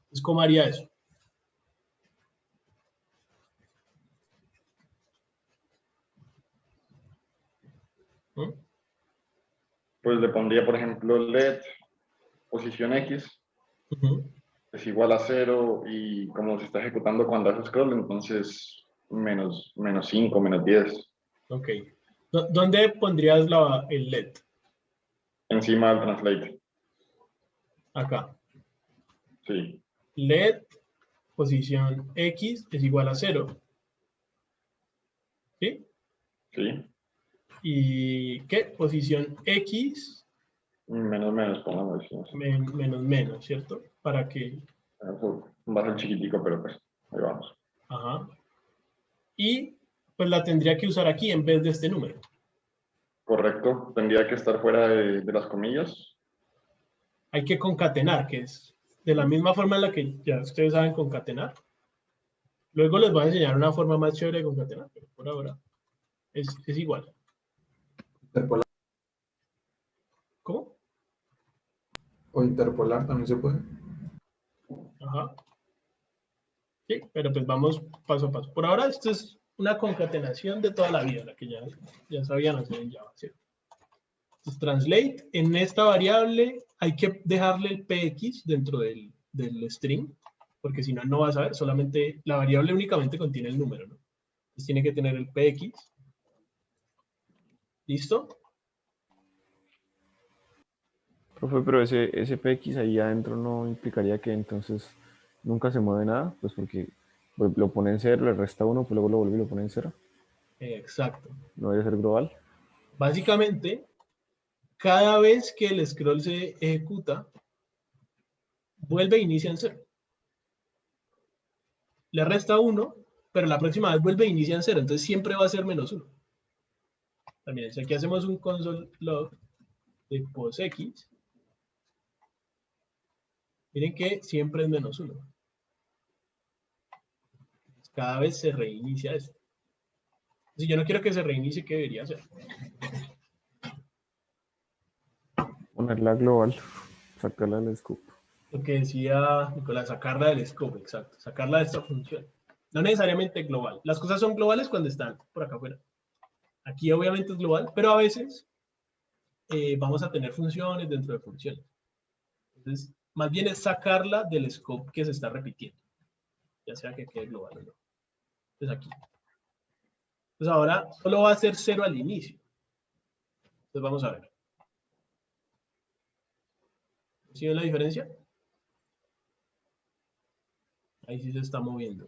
Entonces, ¿cómo haría eso? ¿Mm? Pues le pondría, por ejemplo, LED, posición X, Ujú. es igual a 0 y como se está ejecutando cuando hace scroll, entonces menos 5, menos 10 Ok. ¿Dónde pondrías el LED? encima del translate. Acá. Sí, LED, posición X es igual a 0. ¿Sí? sí, ¿Y qué? Posición X menos, pongamos eso. menos, ¿cierto? Para que... Va a ser chiquitico, pero pues ahí vamos. Ajá. Y pues la tendría que usar aquí en vez de este número. Correcto, tendría que estar fuera de las comillas. Hay que concatenar, que es de la misma forma en la que ya ustedes saben concatenar. Luego les voy a enseñar una forma más chévere de concatenar, pero por ahora es igual. Interpolar ¿Cómo? o interpolar también se puede. Ajá. Sí, pero pues vamos paso a paso. Por ahora esto es una concatenación de toda la vida, la que ya sabían hacer en Java, ¿cierto? Entonces, translate, en esta variable hay que dejarle el px dentro del string, porque si no, no vas a ver, solamente la variable únicamente contiene el número, ¿no? Entonces tiene que tener el px. ¿Listo? Profe, pero ese PX ahí adentro no implicaría que entonces nunca se mueve nada, pues porque pues, lo pone en 0, le resta 1, pues luego lo vuelve y lo pone en 0. Exacto. No debe ser global. Básicamente, cada vez que el scroll se ejecuta, vuelve e inicia en 0. Le resta 1, pero la próxima vez vuelve e inicia en 0, entonces siempre va a ser menos 1. También, si aquí hacemos un console log de posx, miren que siempre es menos 1. Cada vez se reinicia esto. Si yo no quiero que se reinicie, ¿qué debería hacer? Ponerla global, sacarla del scope. Lo que decía Nicolás, sacarla del scope, exacto. Sacarla de esta función. No necesariamente global. Las cosas son globales cuando están por acá afuera. Aquí obviamente es global, pero a veces vamos a tener funciones dentro de funciones. Entonces, más bien es sacarla del scope que se está repitiendo. Ya sea que quede global o no. Entonces aquí. Entonces ahora solo va a ser 0 al inicio. Entonces vamos a ver. ¿Sí ven la diferencia? Ahí sí se está moviendo.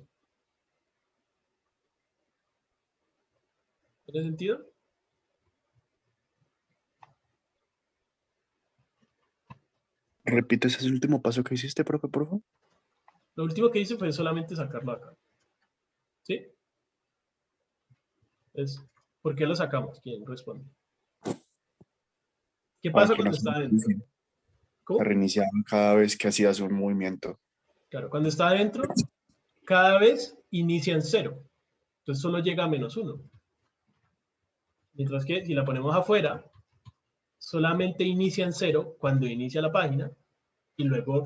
¿Tiene sentido? ¿Repites ese último paso que hiciste, profe, por favor? Lo último que hice fue solamente sacarlo acá. ¿Sí? Entonces, ¿por qué lo sacamos? ¿Quién responde? ¿Qué Para pasa que no cuando se está adentro? reinicie. Se ¿Cómo? reiniciaban cada vez que hacías un movimiento. Claro, cuando está adentro, cada vez inicia en 0. Entonces solo llega a menos 1. Mientras que si la ponemos afuera, solamente inicia en 0 cuando inicia la página y luego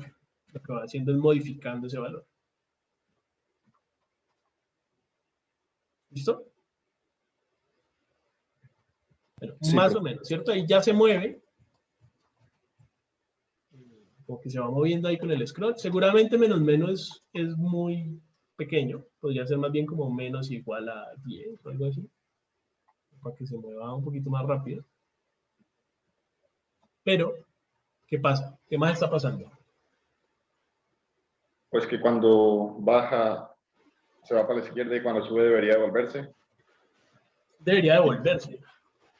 lo que va haciendo es modificando ese valor. ¿Listo? Bueno, Sí, más o profe. menos, ¿cierto? Ahí ya se mueve. Como que se va moviendo ahí con el scroll. Seguramente menos es muy pequeño. Podría ser más bien como menos igual a 10 o algo así. Para que se mueva un poquito más rápido. Pero, ¿qué pasa? ¿Qué más está pasando? Pues que cuando baja se va para la izquierda y cuando sube debería devolverse. Debería devolverse.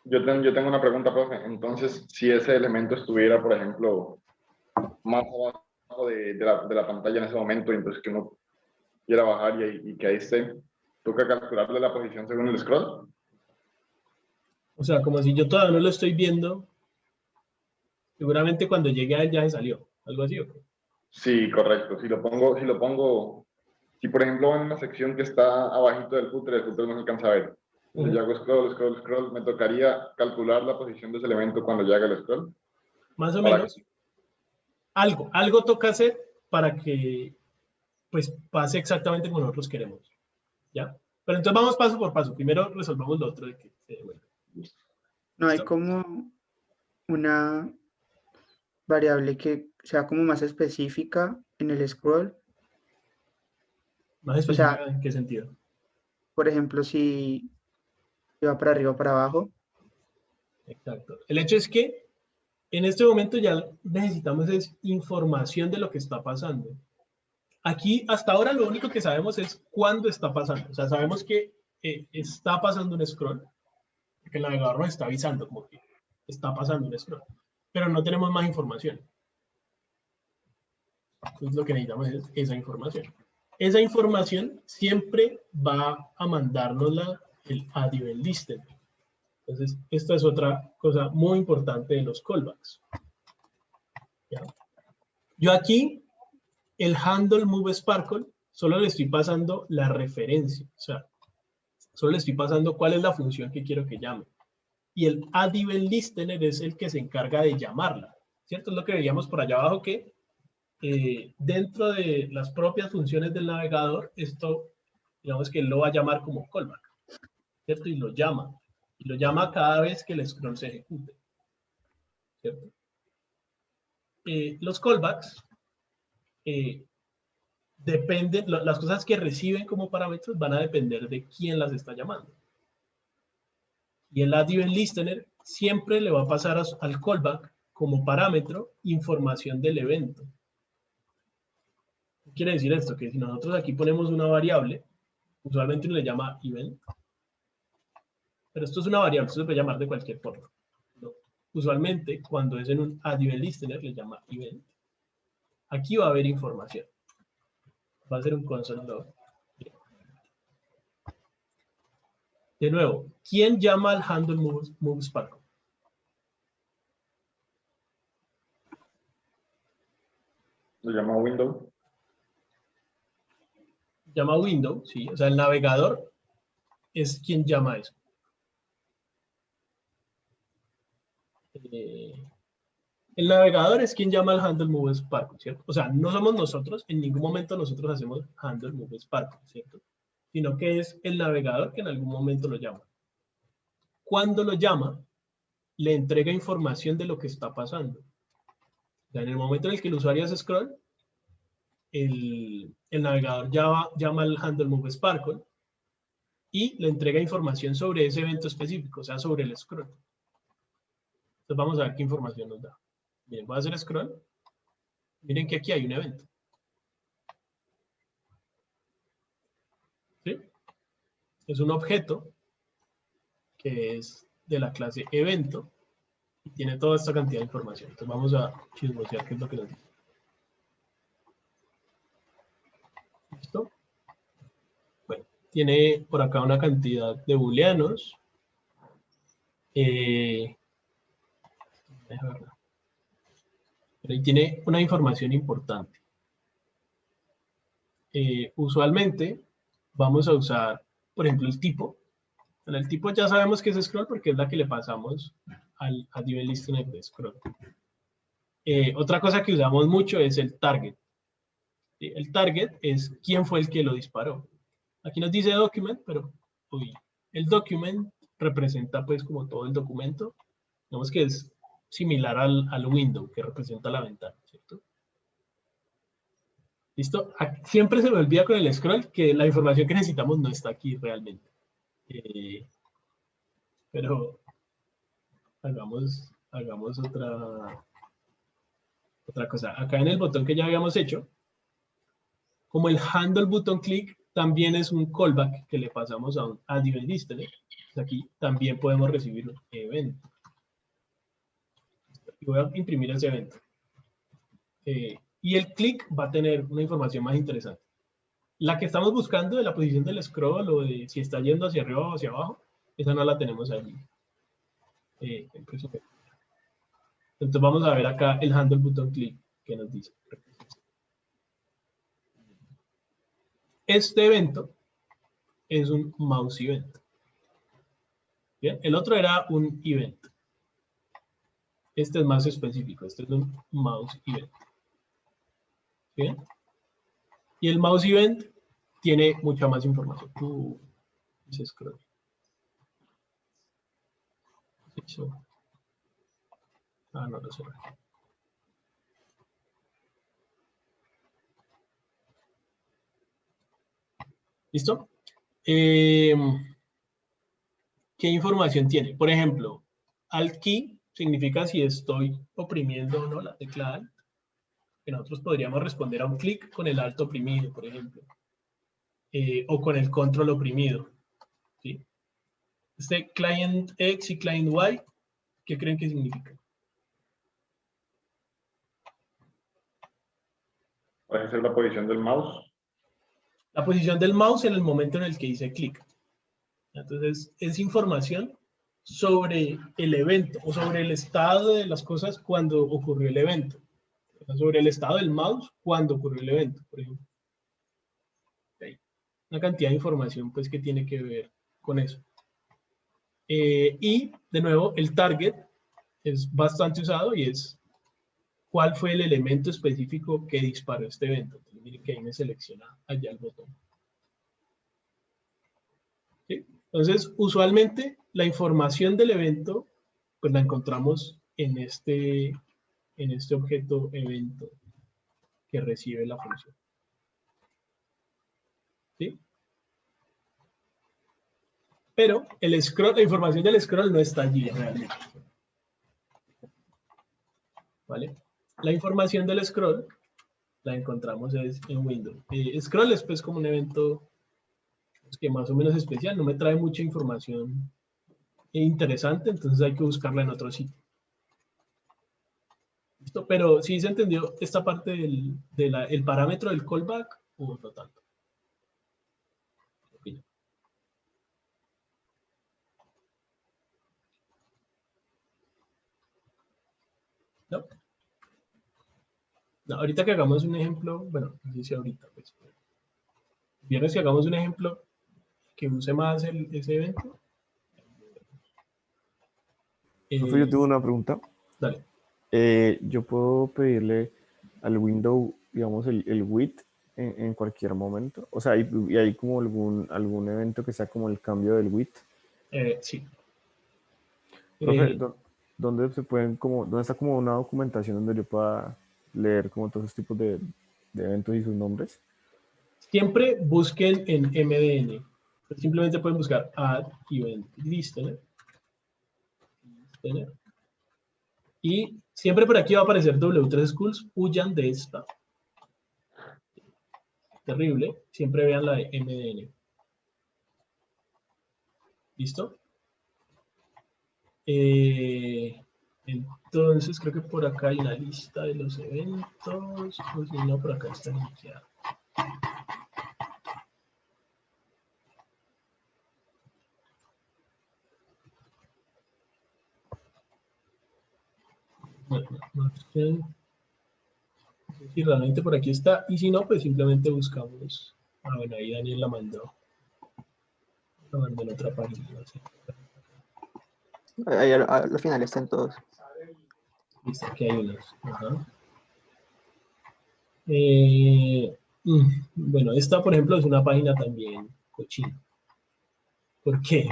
Yo tengo una pregunta, profe. Entonces, si ese elemento estuviera, por ejemplo, más abajo de la pantalla en ese momento, entonces que uno quiera bajar y que ahí esté, ¿toca calcularle la posición según el scroll? O sea, como si yo todavía no lo estoy viendo, seguramente cuando llegue a él ya se salió. Algo así, ¿o qué? Sí, correcto. Si por ejemplo en una sección que está abajito del footer no se alcanza a ver. Entonces yo hago scroll, scroll, scroll. Me tocaría calcular la posición de ese elemento cuando ya haga el scroll. Más o Para menos, algo toca hacer para que pues pase exactamente como nosotros queremos, ¿ya? Pero entonces vamos paso por paso. Primero resolvamos lo otro de que se devuelva. No hay ¿Listo? como una variable que sea como más específica en el scroll. ¿Más O sea, específica en qué sentido? por ejemplo, si va para arriba o para abajo. Exacto. El hecho es que en este momento ya necesitamos es información de lo que está pasando. Aquí, hasta ahora, lo único que sabemos es cuándo está pasando. O sea, sabemos que está pasando un scroll, porque el navegador nos está avisando como que está pasando un scroll, pero no tenemos más información. Entonces, lo que necesitamos es esa información. Esa información siempre va a mandárnosla el add event listener. Entonces, esta es otra cosa muy importante de los callbacks. ¿Ya? Yo aquí, el handle move sparkle, solo le estoy pasando la referencia. O sea, solo le estoy pasando cuál es la función que quiero que llame. Y el add event listener es el que se encarga de llamarla. ¿Cierto? Es lo que veíamos por allá abajo que dentro de las propias funciones del navegador, esto, digamos que lo va a llamar como callback. ¿Cierto? Y lo llama. Y lo llama cada vez que el scroll se ejecute. ¿Cierto? Los callbacks dependen, las cosas que reciben como parámetros van a depender de quién las está llamando. Y el add event listener siempre le va a pasar al callback como parámetro información del evento. ¿Qué quiere decir esto? Que si nosotros aquí ponemos una variable, usualmente uno le llama event, pero esto es una variable, esto se puede llamar de cualquier forma. ¿No? Usualmente, cuando es en un add event listener, le llama event. Aquí va a haber información. Va a ser un console log. De nuevo, ¿quién llama al handle move sparkle? Lo llama window. Llama window, sí. O sea, el navegador es quien llama eso. El navegador es quien llama al handle move sparkle, ¿cierto? O sea, no somos nosotros, en ningún momento nosotros hacemos handle move sparkle, ¿cierto? Sino que es el navegador que en algún momento lo llama. Cuando lo llama, le entrega información de lo que está pasando. O sea, en el momento en el que el usuario hace scroll, el navegador llama al handle move sparkle y le entrega información sobre ese evento específico, o sea, sobre el scroll. Entonces vamos a ver qué información nos da. Bien, voy a hacer scroll. Miren que aquí hay un evento. ¿Sí? Es un objeto que es de la clase evento y tiene toda esta cantidad de información. Entonces vamos a chismosear qué es lo que nos dice. ¿Listo? Bueno, tiene por acá una cantidad de booleanos. Pero ahí tiene una información importante. Usualmente vamos a usar, por ejemplo, el tipo. Bueno, el tipo ya sabemos que es scroll porque es la que le pasamos al event listener de scroll. Otra cosa que usamos mucho es el target. El target es quién fue el que lo disparó. Aquí nos dice document, pero el document representa pues como todo el documento. Digamos que es similar al window que representa la ventana, ¿cierto? ¿Listo? Siempre se me olvida con el scroll que la información que necesitamos no está aquí realmente. Pero hagamos otra cosa. Acá en el botón que ya habíamos hecho, como el handle button click también es un callback que le pasamos a un add event listener, aquí también podemos recibir un evento. Y voy a imprimir ese evento. Y el click va a tener una información más interesante. La que estamos buscando de la posición del scroll o de si está yendo hacia arriba o hacia abajo, esa no la tenemos allí. Entonces vamos a ver acá el handle button click que nos dice. Este evento es un mouse event. ¿Bien? El otro era un event. Este es más específico. Este es un mouse event. ¿Bien? Y el mouse event tiene mucha más información. Ese scroll. Eso. Ah, no lo sé. ¿Listo? ¿Qué información tiene? Por ejemplo, Alt key significa si estoy oprimiendo o no la tecla Alt. Que nosotros podríamos responder a un clic con el Alt oprimido, por ejemplo. O con el Control oprimido. ¿Sí? Este Client X y Client Y, ¿qué creen que significa? Puede ser la posición del mouse. La posición del mouse en el momento en el que hice clic. Entonces, es información sobre el evento o sobre el estado de las cosas cuando ocurrió el evento. O sea, sobre el estado del mouse cuando ocurrió el evento, por ejemplo. Okay. Una cantidad de información pues, que tiene que ver con eso. Y, de nuevo, el target es bastante usado y es cuál fue el elemento específico que disparó este evento. Entonces, miren que ahí me selecciona allá el botón. ¿Sí? Entonces, usualmente la información del evento pues la encontramos en este objeto evento que recibe la función. ¿Sí? Pero el scroll, la información del scroll no está allí realmente. ¿Vale? La información del scroll la encontramos en Windows. Scroll es pues como un evento que más o menos especial, no me trae mucha información interesante, entonces hay que buscarla en otro sitio. ¿Listo? Pero sí se entendió esta parte el parámetro del callback o no tanto. ¿No? No, ahorita que hagamos un ejemplo, bueno, no sé si ahorita, pues, viernes que hagamos un ejemplo que use más ese evento. Profe, yo tengo una pregunta. Dale. Yo puedo pedirle al window, digamos, el width en cualquier momento. O sea, y hay como algún evento que sea como el cambio del width. Sí. Profe, ¿dónde está como una documentación donde yo pueda leer como todos esos tipos de eventos y sus nombres? Siempre busquen en MDN. Simplemente pueden buscar add event listener. Y siempre por aquí va a aparecer W3 Schools, huyan de esta. Terrible. Siempre vean la de MDN. ¿Listo? Entonces creo que por acá hay una lista de los eventos. Pues no, por acá está iniciado. Bueno, no sé si realmente por aquí está. Y si no, pues simplemente buscamos. Ah, bueno, ahí Daniel la mandó. La mandó en otra página. No sé. Ahí al final están todos. Listo, aquí hay unos. Ajá. Bueno, esta, por ejemplo, es una página también cochina. ¿Por qué?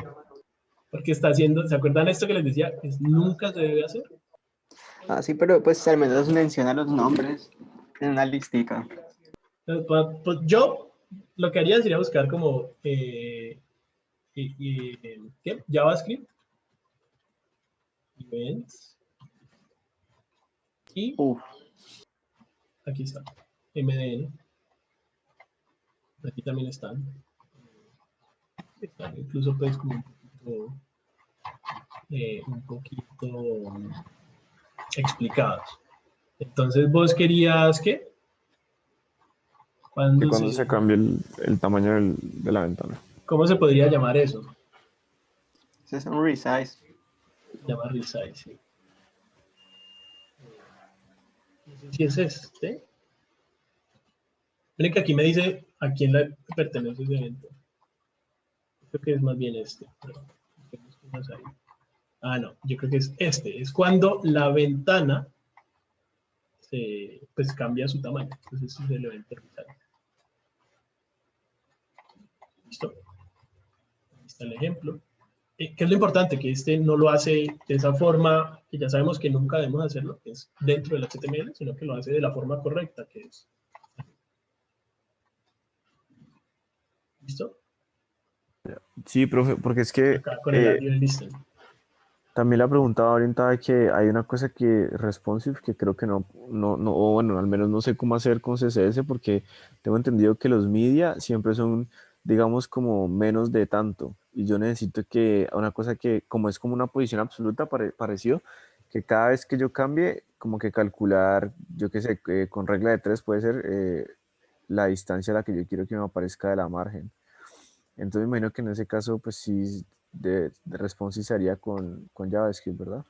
Porque está haciendo, ¿se acuerdan esto que les decía? Nunca se debe hacer. Ah, sí, pero pues al menos menciona los nombres en una listica. Pues yo lo que haría sería buscar como ¿qué? JavaScript, events, y aquí está, MDN. Aquí también están. Incluso pues como un poquito explicados. Entonces vos querías ¿qué? Que cuando se cambie el tamaño de la ventana. ¿Cómo se podría llamar eso? Ese es un resize. Se llama resize, sí. No sé si es este. Miren que aquí me dice a quién le pertenece ese evento. Creo que es más bien este. Pero Vamos a ver. Ah, no, yo creo que es este. Es cuando la ventana pues cambia su tamaño. Entonces ese es el evento resultante. ¿Listo? Ahí está el ejemplo. ¿Qué es lo importante? Que este no lo hace de esa forma, que ya sabemos que nunca debemos hacerlo, que es dentro del HTML, sino que lo hace de la forma correcta, que es. ¿Listo? Sí, profe, porque es que Acá con el audio listen. también la preguntaba ahorita que hay una cosa que responsive que creo que no, o bueno, al menos no sé cómo hacer con CSS porque tengo entendido que los media siempre son, digamos, como menos de tanto. Y yo necesito que una cosa que, como es como una posición absoluta, parecido, que cada vez que yo cambie, como que calcular, yo qué sé, con regla de 3 puede ser la distancia a la que yo quiero que me aparezca de la margen. Entonces me imagino que en ese caso, pues sí, de responsive se haría con JavaScript, ¿verdad?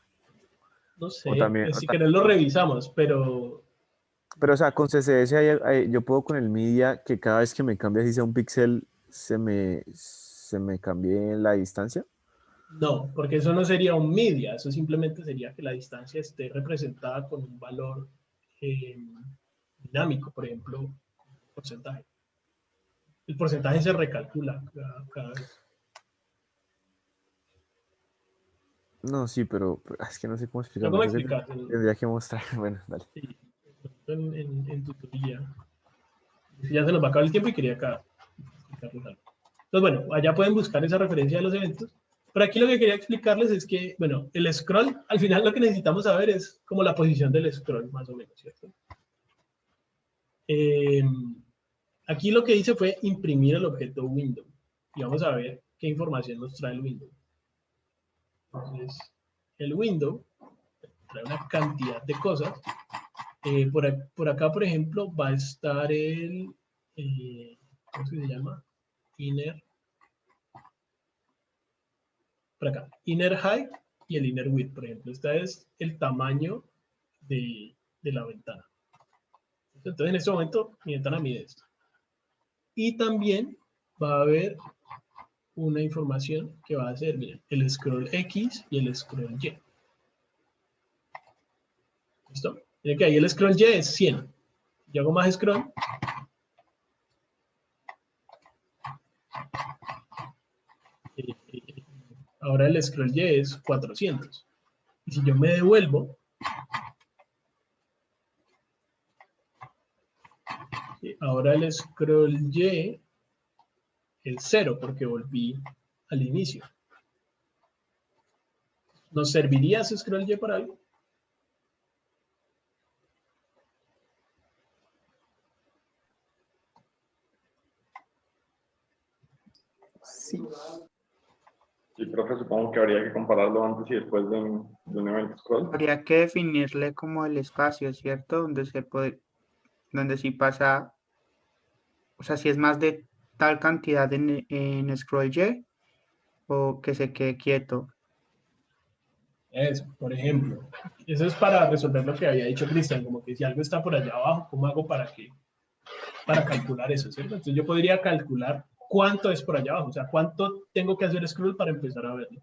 No O sé, también, si querés lo revisamos, pero pero o sea, con CSS yo puedo con el media que cada vez que me cambie así sea un píxel, se me cambie la distancia. no, porque eso no sería un media, eso simplemente sería que la distancia esté representada con un valor dinámico, por ejemplo, porcentaje. El porcentaje se recalcula cada vez. No, sí, pero es que no sé cómo Lo explicarlo. cómo Creo que explicar tendría que mostrar. Bueno, dale. en tutoría. Ya se nos va a acabar el tiempo y quería acá explicarles algo. Entonces, bueno, allá pueden buscar esa referencia de los eventos. Pero aquí lo que quería explicarles es que, bueno, el scroll, al final lo que necesitamos saber es como la posición del scroll, más o menos, ¿cierto? Aquí lo que hice fue imprimir el objeto window. Y vamos a ver qué información nos trae el window. Entonces, el window trae una cantidad de cosas. Por acá, por ejemplo, va a estar el, ¿cómo se llama? Inner. Por acá, inner height y el inner width, por ejemplo. Este es el tamaño de la ventana. Entonces, en este momento, mi ventana mide esto. Y también va a haber una información que va a ser, miren, el scroll X y el scroll Y. ¿Listo? Miren que ahí el scroll Y es 100. Yo hago más scroll. Ahora el scroll Y es 400. Y si yo me devuelvo, ahora el scroll Y es 0 porque volví al inicio. ¿Nos serviría ese scroll Y para algo? Sí. Sí, profe, supongo que habría que compararlo antes y después de un evento scroll. Habría que definirle como el espacio, ¿cierto? Donde sí pasa, o sea, si es más de tal cantidad en scroll Y o que se quede quieto. Eso, por ejemplo. Eso es para resolver lo que había dicho Cristian, como que si algo está por allá abajo, ¿cómo hago para calcular eso, ¿cierto? Entonces yo podría calcular cuánto es por allá abajo, o sea, cuánto tengo que hacer scroll para empezar a verlo.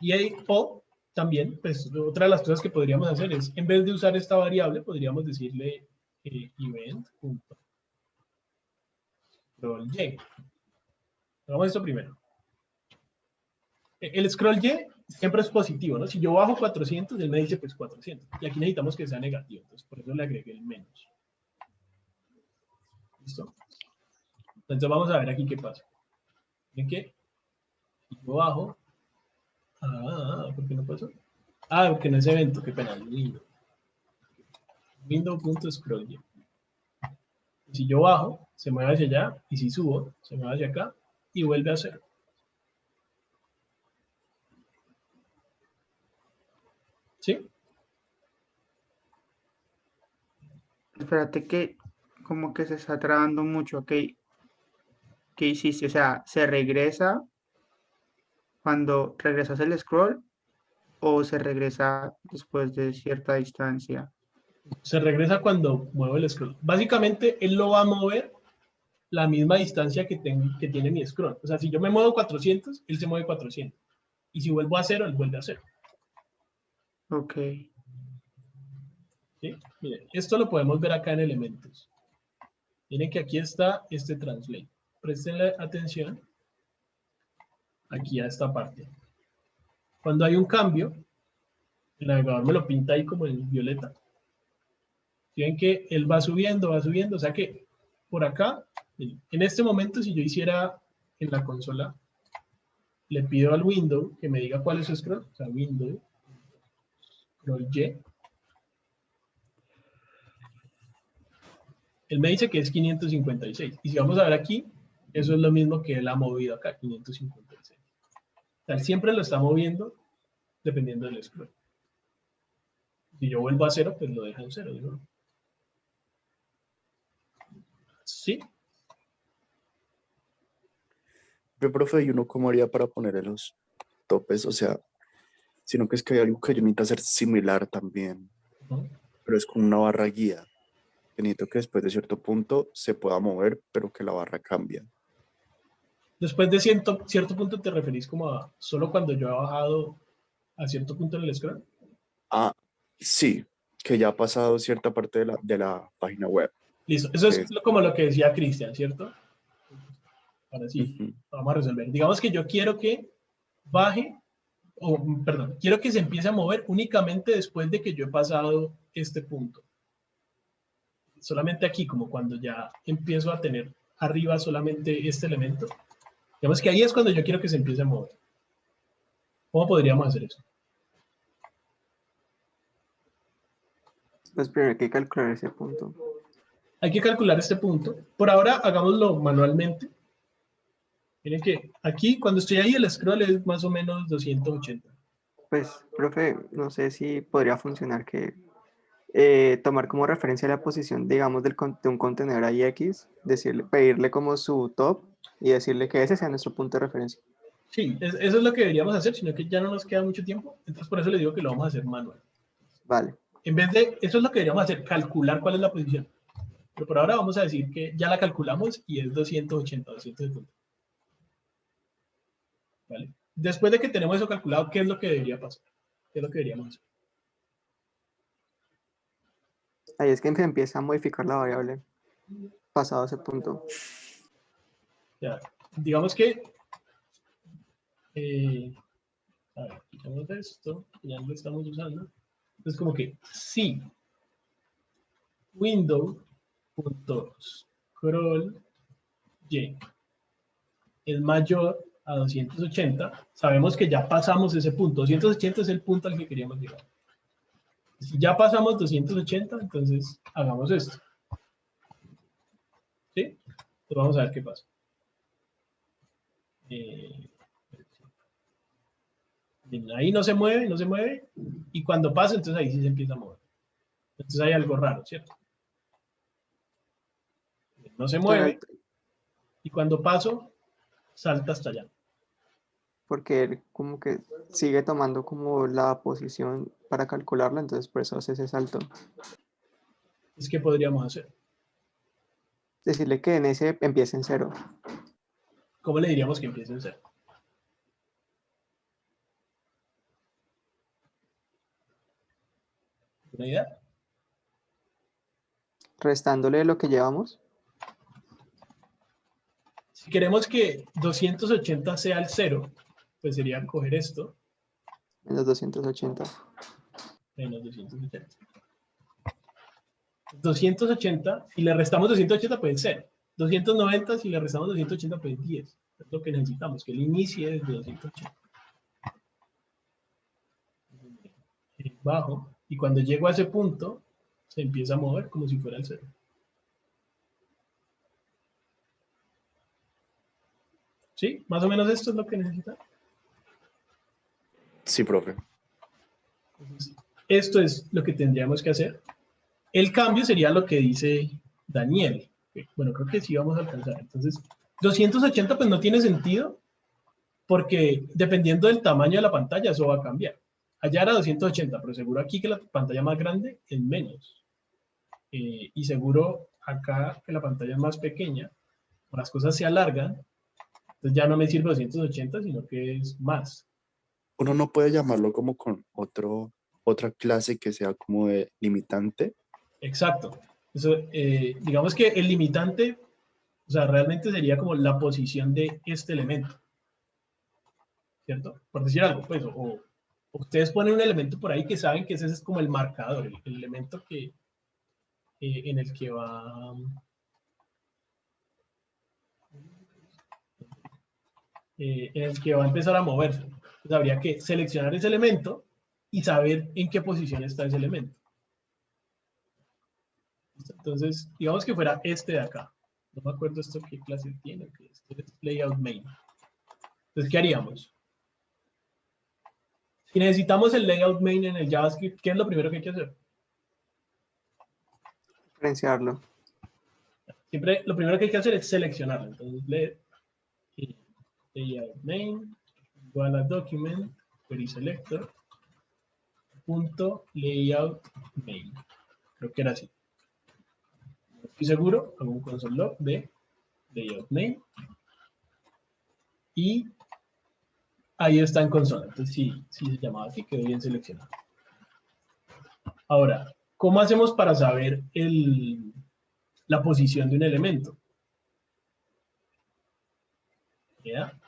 Y ahí, o también, pues otra de las cosas que podríamos hacer es, en vez de usar esta variable, podríamos decirle event.scroll Y. Hagamos esto primero. El scroll Y siempre es positivo, ¿no? Si yo bajo 400, él me dice pues 400. Y aquí necesitamos que sea negativo, entonces por eso le agregué el menos. ¿Listo? Entonces vamos a ver aquí qué pasa. ¿Ven qué? Si yo bajo... ¿por qué no pasó? Porque no es evento, qué pena, window. Window.scroll Y. Si yo bajo, se mueve hacia allá, y si subo, se mueve hacia acá, y vuelve a 0. ¿Sí? Espérate que como que se está trabando mucho. ¿Qué hiciste? O sea, ¿se regresa cuando regresas el scroll o se regresa después de cierta distancia? Se regresa cuando muevo el scroll. Básicamente, él lo va a mover la misma distancia que tiene mi scroll. O sea, si yo me muevo 400, él se mueve 400. Y si vuelvo a 0, él vuelve a 0. Ok. ¿Sí? Miren, esto lo podemos ver acá en elementos. Miren que aquí está este translate. Prestenle atención aquí a esta parte. Cuando hay un cambio, el navegador me lo pinta ahí como en violeta. ¿Sí ven que él va subiendo, o sea que por acá, en este momento, si yo hiciera en la consola, le pido al window que me diga cuál es su scroll, o sea, window, scroll Y. Él me dice que es 556. Y si vamos a ver aquí, eso es lo mismo que él ha movido acá, 556. O sea, él siempre lo está moviendo dependiendo del scroll. Si yo vuelvo a 0, pues lo deja en 0, ¿no? ¿Sí? Pero, profe, ¿y uno cómo haría para ponerle los topes? O sea, sino que es que hay algo que yo necesito hacer similar también, ¿No? pero es con una barra guía. Que necesito que después de cierto punto se pueda mover, pero que la barra cambia. Después de cierto punto te referís como a solo cuando yo he bajado a cierto punto en el scroll. Ah, sí, que ya ha pasado cierta parte de la página web. Listo, eso es Que- como lo que decía Cristian, ¿cierto? Ahora sí, Ujú. vamos a resolver. Digamos que yo quiero que baje, o perdón, quiero que se empiece a mover únicamente después de que yo he pasado este punto. Solamente aquí, como cuando ya empiezo a tener arriba solamente este elemento. Digamos que ahí es cuando yo quiero que se empiece a mover. ¿Cómo podríamos hacer eso? Pues primero hay que calcular ese punto. Hay que calcular este punto. Por ahora, hagámoslo manualmente. Miren que aquí, cuando estoy ahí, el scroll es más o menos 280. Pues, profe, no sé si podría funcionar que tomar como referencia la posición, digamos, de un contenedor ahí X, pedirle como su top y decirle que ese sea nuestro punto de referencia. Sí, eso es lo que deberíamos hacer, sino que ya no nos queda mucho tiempo. Entonces, por eso les digo que lo vamos a hacer manual. Vale. En vez de, eso es lo que deberíamos hacer, calcular cuál es la posición. Pero por ahora vamos a decir que ya la calculamos y es 280, 270. ¿Vale? Después de que tenemos eso calculado, ¿qué es lo que debería pasar? ¿Qué es lo que deberíamos hacer? Ahí es que se empieza a modificar la variable pasado ese punto. Ya, digamos que, a ver, quitamos esto, ya lo estamos usando. Entonces, como que si window.scroll y es mayor a 280, sabemos que ya pasamos ese punto. 280 es el punto al que queríamos llegar. Si ya pasamos 280, entonces hagamos esto. ¿Sí? Entonces vamos a ver qué pasa. Bien, ahí no se mueve, no se mueve. Y cuando pasa, entonces ahí sí se empieza a mover. Entonces hay algo raro, ¿cierto? No se mueve. Y cuando paso, salta hasta allá. Porque él como que sigue tomando como la posición para calcularla, entonces por eso hace ese salto. Entonces, ¿qué podríamos hacer? Decirle que en ese empiece en 0. ¿Cómo le diríamos que empiece en 0? ¿Una idea? Restándole lo que llevamos. Si queremos que 280 sea el 0, pues sería coger esto. Menos 280. Menos 280. 280, si le restamos 280, pues 0. 290, si le restamos 280, pues 10. Es lo que necesitamos, que él inicie desde 280. Bajo, y cuando llego a ese punto, se empieza a mover como si fuera el 0. ¿Sí? Más o menos esto es lo que necesita. Sí, profe. Entonces, esto es lo que tendríamos que hacer. El cambio sería lo que dice Daniel. Bueno, creo que sí vamos a alcanzar. Entonces, 280 pues no tiene sentido porque dependiendo del tamaño de la pantalla eso va a cambiar. Allá era 280, pero seguro aquí que la pantalla más grande es menos. Y seguro acá que la pantalla es más pequeña, las cosas se alargan, entonces ya no me sirve 280, sino que es más. uno no puede llamarlo como con otra clase que sea como de limitante. Exacto. Eso, digamos que el limitante, o sea, realmente sería como la posición de este elemento, ¿cierto? Por decir algo, pues, o ustedes ponen un elemento por ahí que saben que ese es como el marcador, el elemento que, en el que va... en el que va a empezar a moverse. Entonces habría que seleccionar ese elemento y saber en qué posición está ese elemento. Entonces, digamos que fuera este de acá. No me acuerdo esto qué clase tiene, que esto es layout main. Entonces, ¿qué haríamos? Si necesitamos el layout main en el JavaScript, ¿qué es lo primero que hay que hacer? Diferenciarlo. Siempre lo primero que hay que hacer es seleccionarlo. Entonces, layout main igual a document query selector punto layout main. Creo que era así. No estoy seguro, hago un console log de layout main y ahí está en consola. Entonces, sí se llamaba así, quedó bien seleccionado. Ahora, ¿cómo hacemos para saber la posición de un elemento? ¿Ya?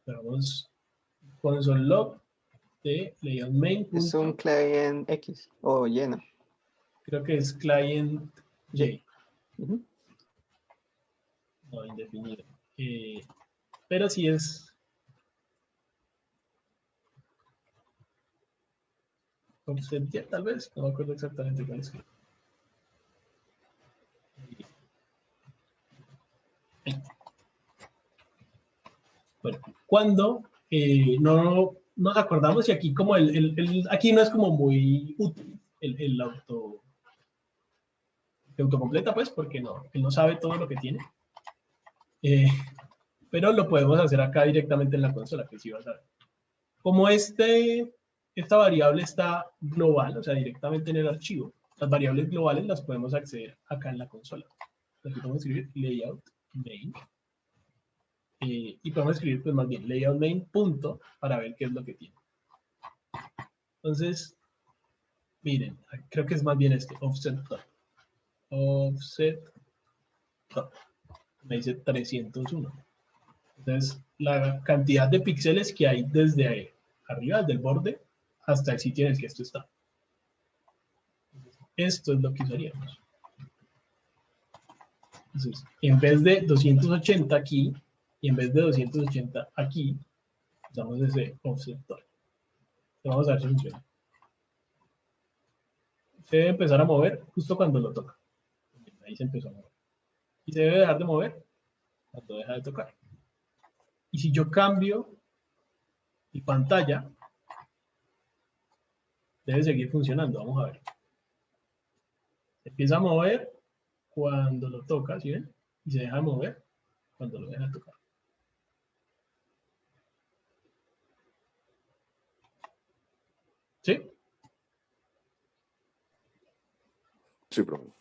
Vamos console log de layout main. Es un client X o lleno. Creo que es client J. Ujú. No, indefinido. Pero sí es offset J, tal vez. No me acuerdo exactamente cuál es. Bueno, cuando no nos acordamos y aquí como aquí no es como muy útil el autocompleta, pues, porque él no sabe todo lo que tiene. Pero lo podemos hacer acá directamente en la consola, que sí va a saber. Como esta variable está global, o sea, directamente en el archivo, las variables globales las podemos acceder acá en la consola. Aquí podemos escribir layout main. Y podemos escribir, pues, más bien layout main punto para ver qué es lo que tiene. Entonces, miren, creo que es más bien este, offset top. Offset top. Me dice 301. Entonces, la cantidad de píxeles que hay desde ahí, arriba, desde el borde, hasta el sitio en el que esto está. Esto es lo que usaríamos. Entonces, en vez de 280 aquí, y en vez de 280 aquí, usamos ese offset top. Vamos a ver si funciona. Se debe empezar a mover justo cuando lo toca. Ahí se empezó a mover. Y se debe dejar de mover cuando deja de tocar. Y si yo cambio mi pantalla, debe seguir funcionando. Vamos a ver. Se empieza a mover cuando lo toca, ¿sí ven? Y se deja de mover cuando lo deja de tocar. ¿Sí? Sí, profe.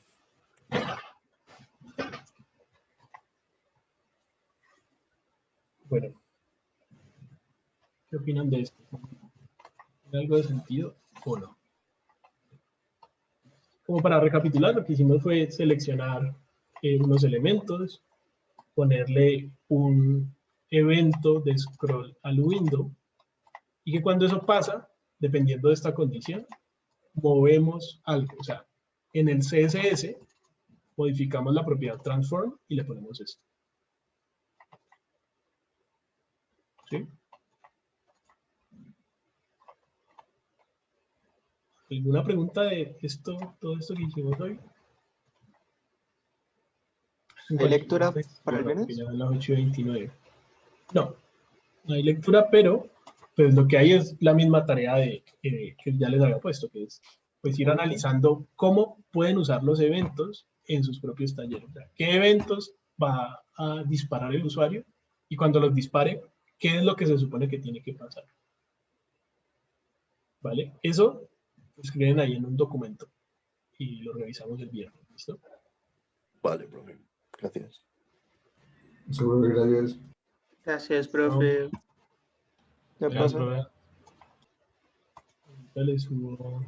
Bueno, ¿qué opinan de esto? ¿Tiene algo de sentido o no? Como para recapitular, lo que hicimos fue seleccionar unos elementos, ponerle un evento de scroll al window, y que cuando eso pasa, dependiendo de esta condición, movemos algo. O sea, en el CSS modificamos la propiedad transform y le ponemos esto. ¿Sí? ¿Alguna pregunta de esto, todo esto que hicimos hoy? ¿Hay lectura para el viernes? Ya son las 8:29. No, no hay lectura, pero pues lo que hay es la misma tarea que ya les había puesto, que es pues ir analizando cómo pueden usar los eventos en sus propios talleres. O sea, qué eventos va a disparar el usuario y cuando los dispare, qué es lo que se supone que tiene que pasar. ¿Vale? Eso lo escriben ahí en un documento y lo revisamos el viernes. ¿Listo? Vale, profe. Gracias. Seguro, gracias. Gracias, profe. ¿Qué Gracias, profe? profe. Ya le subo.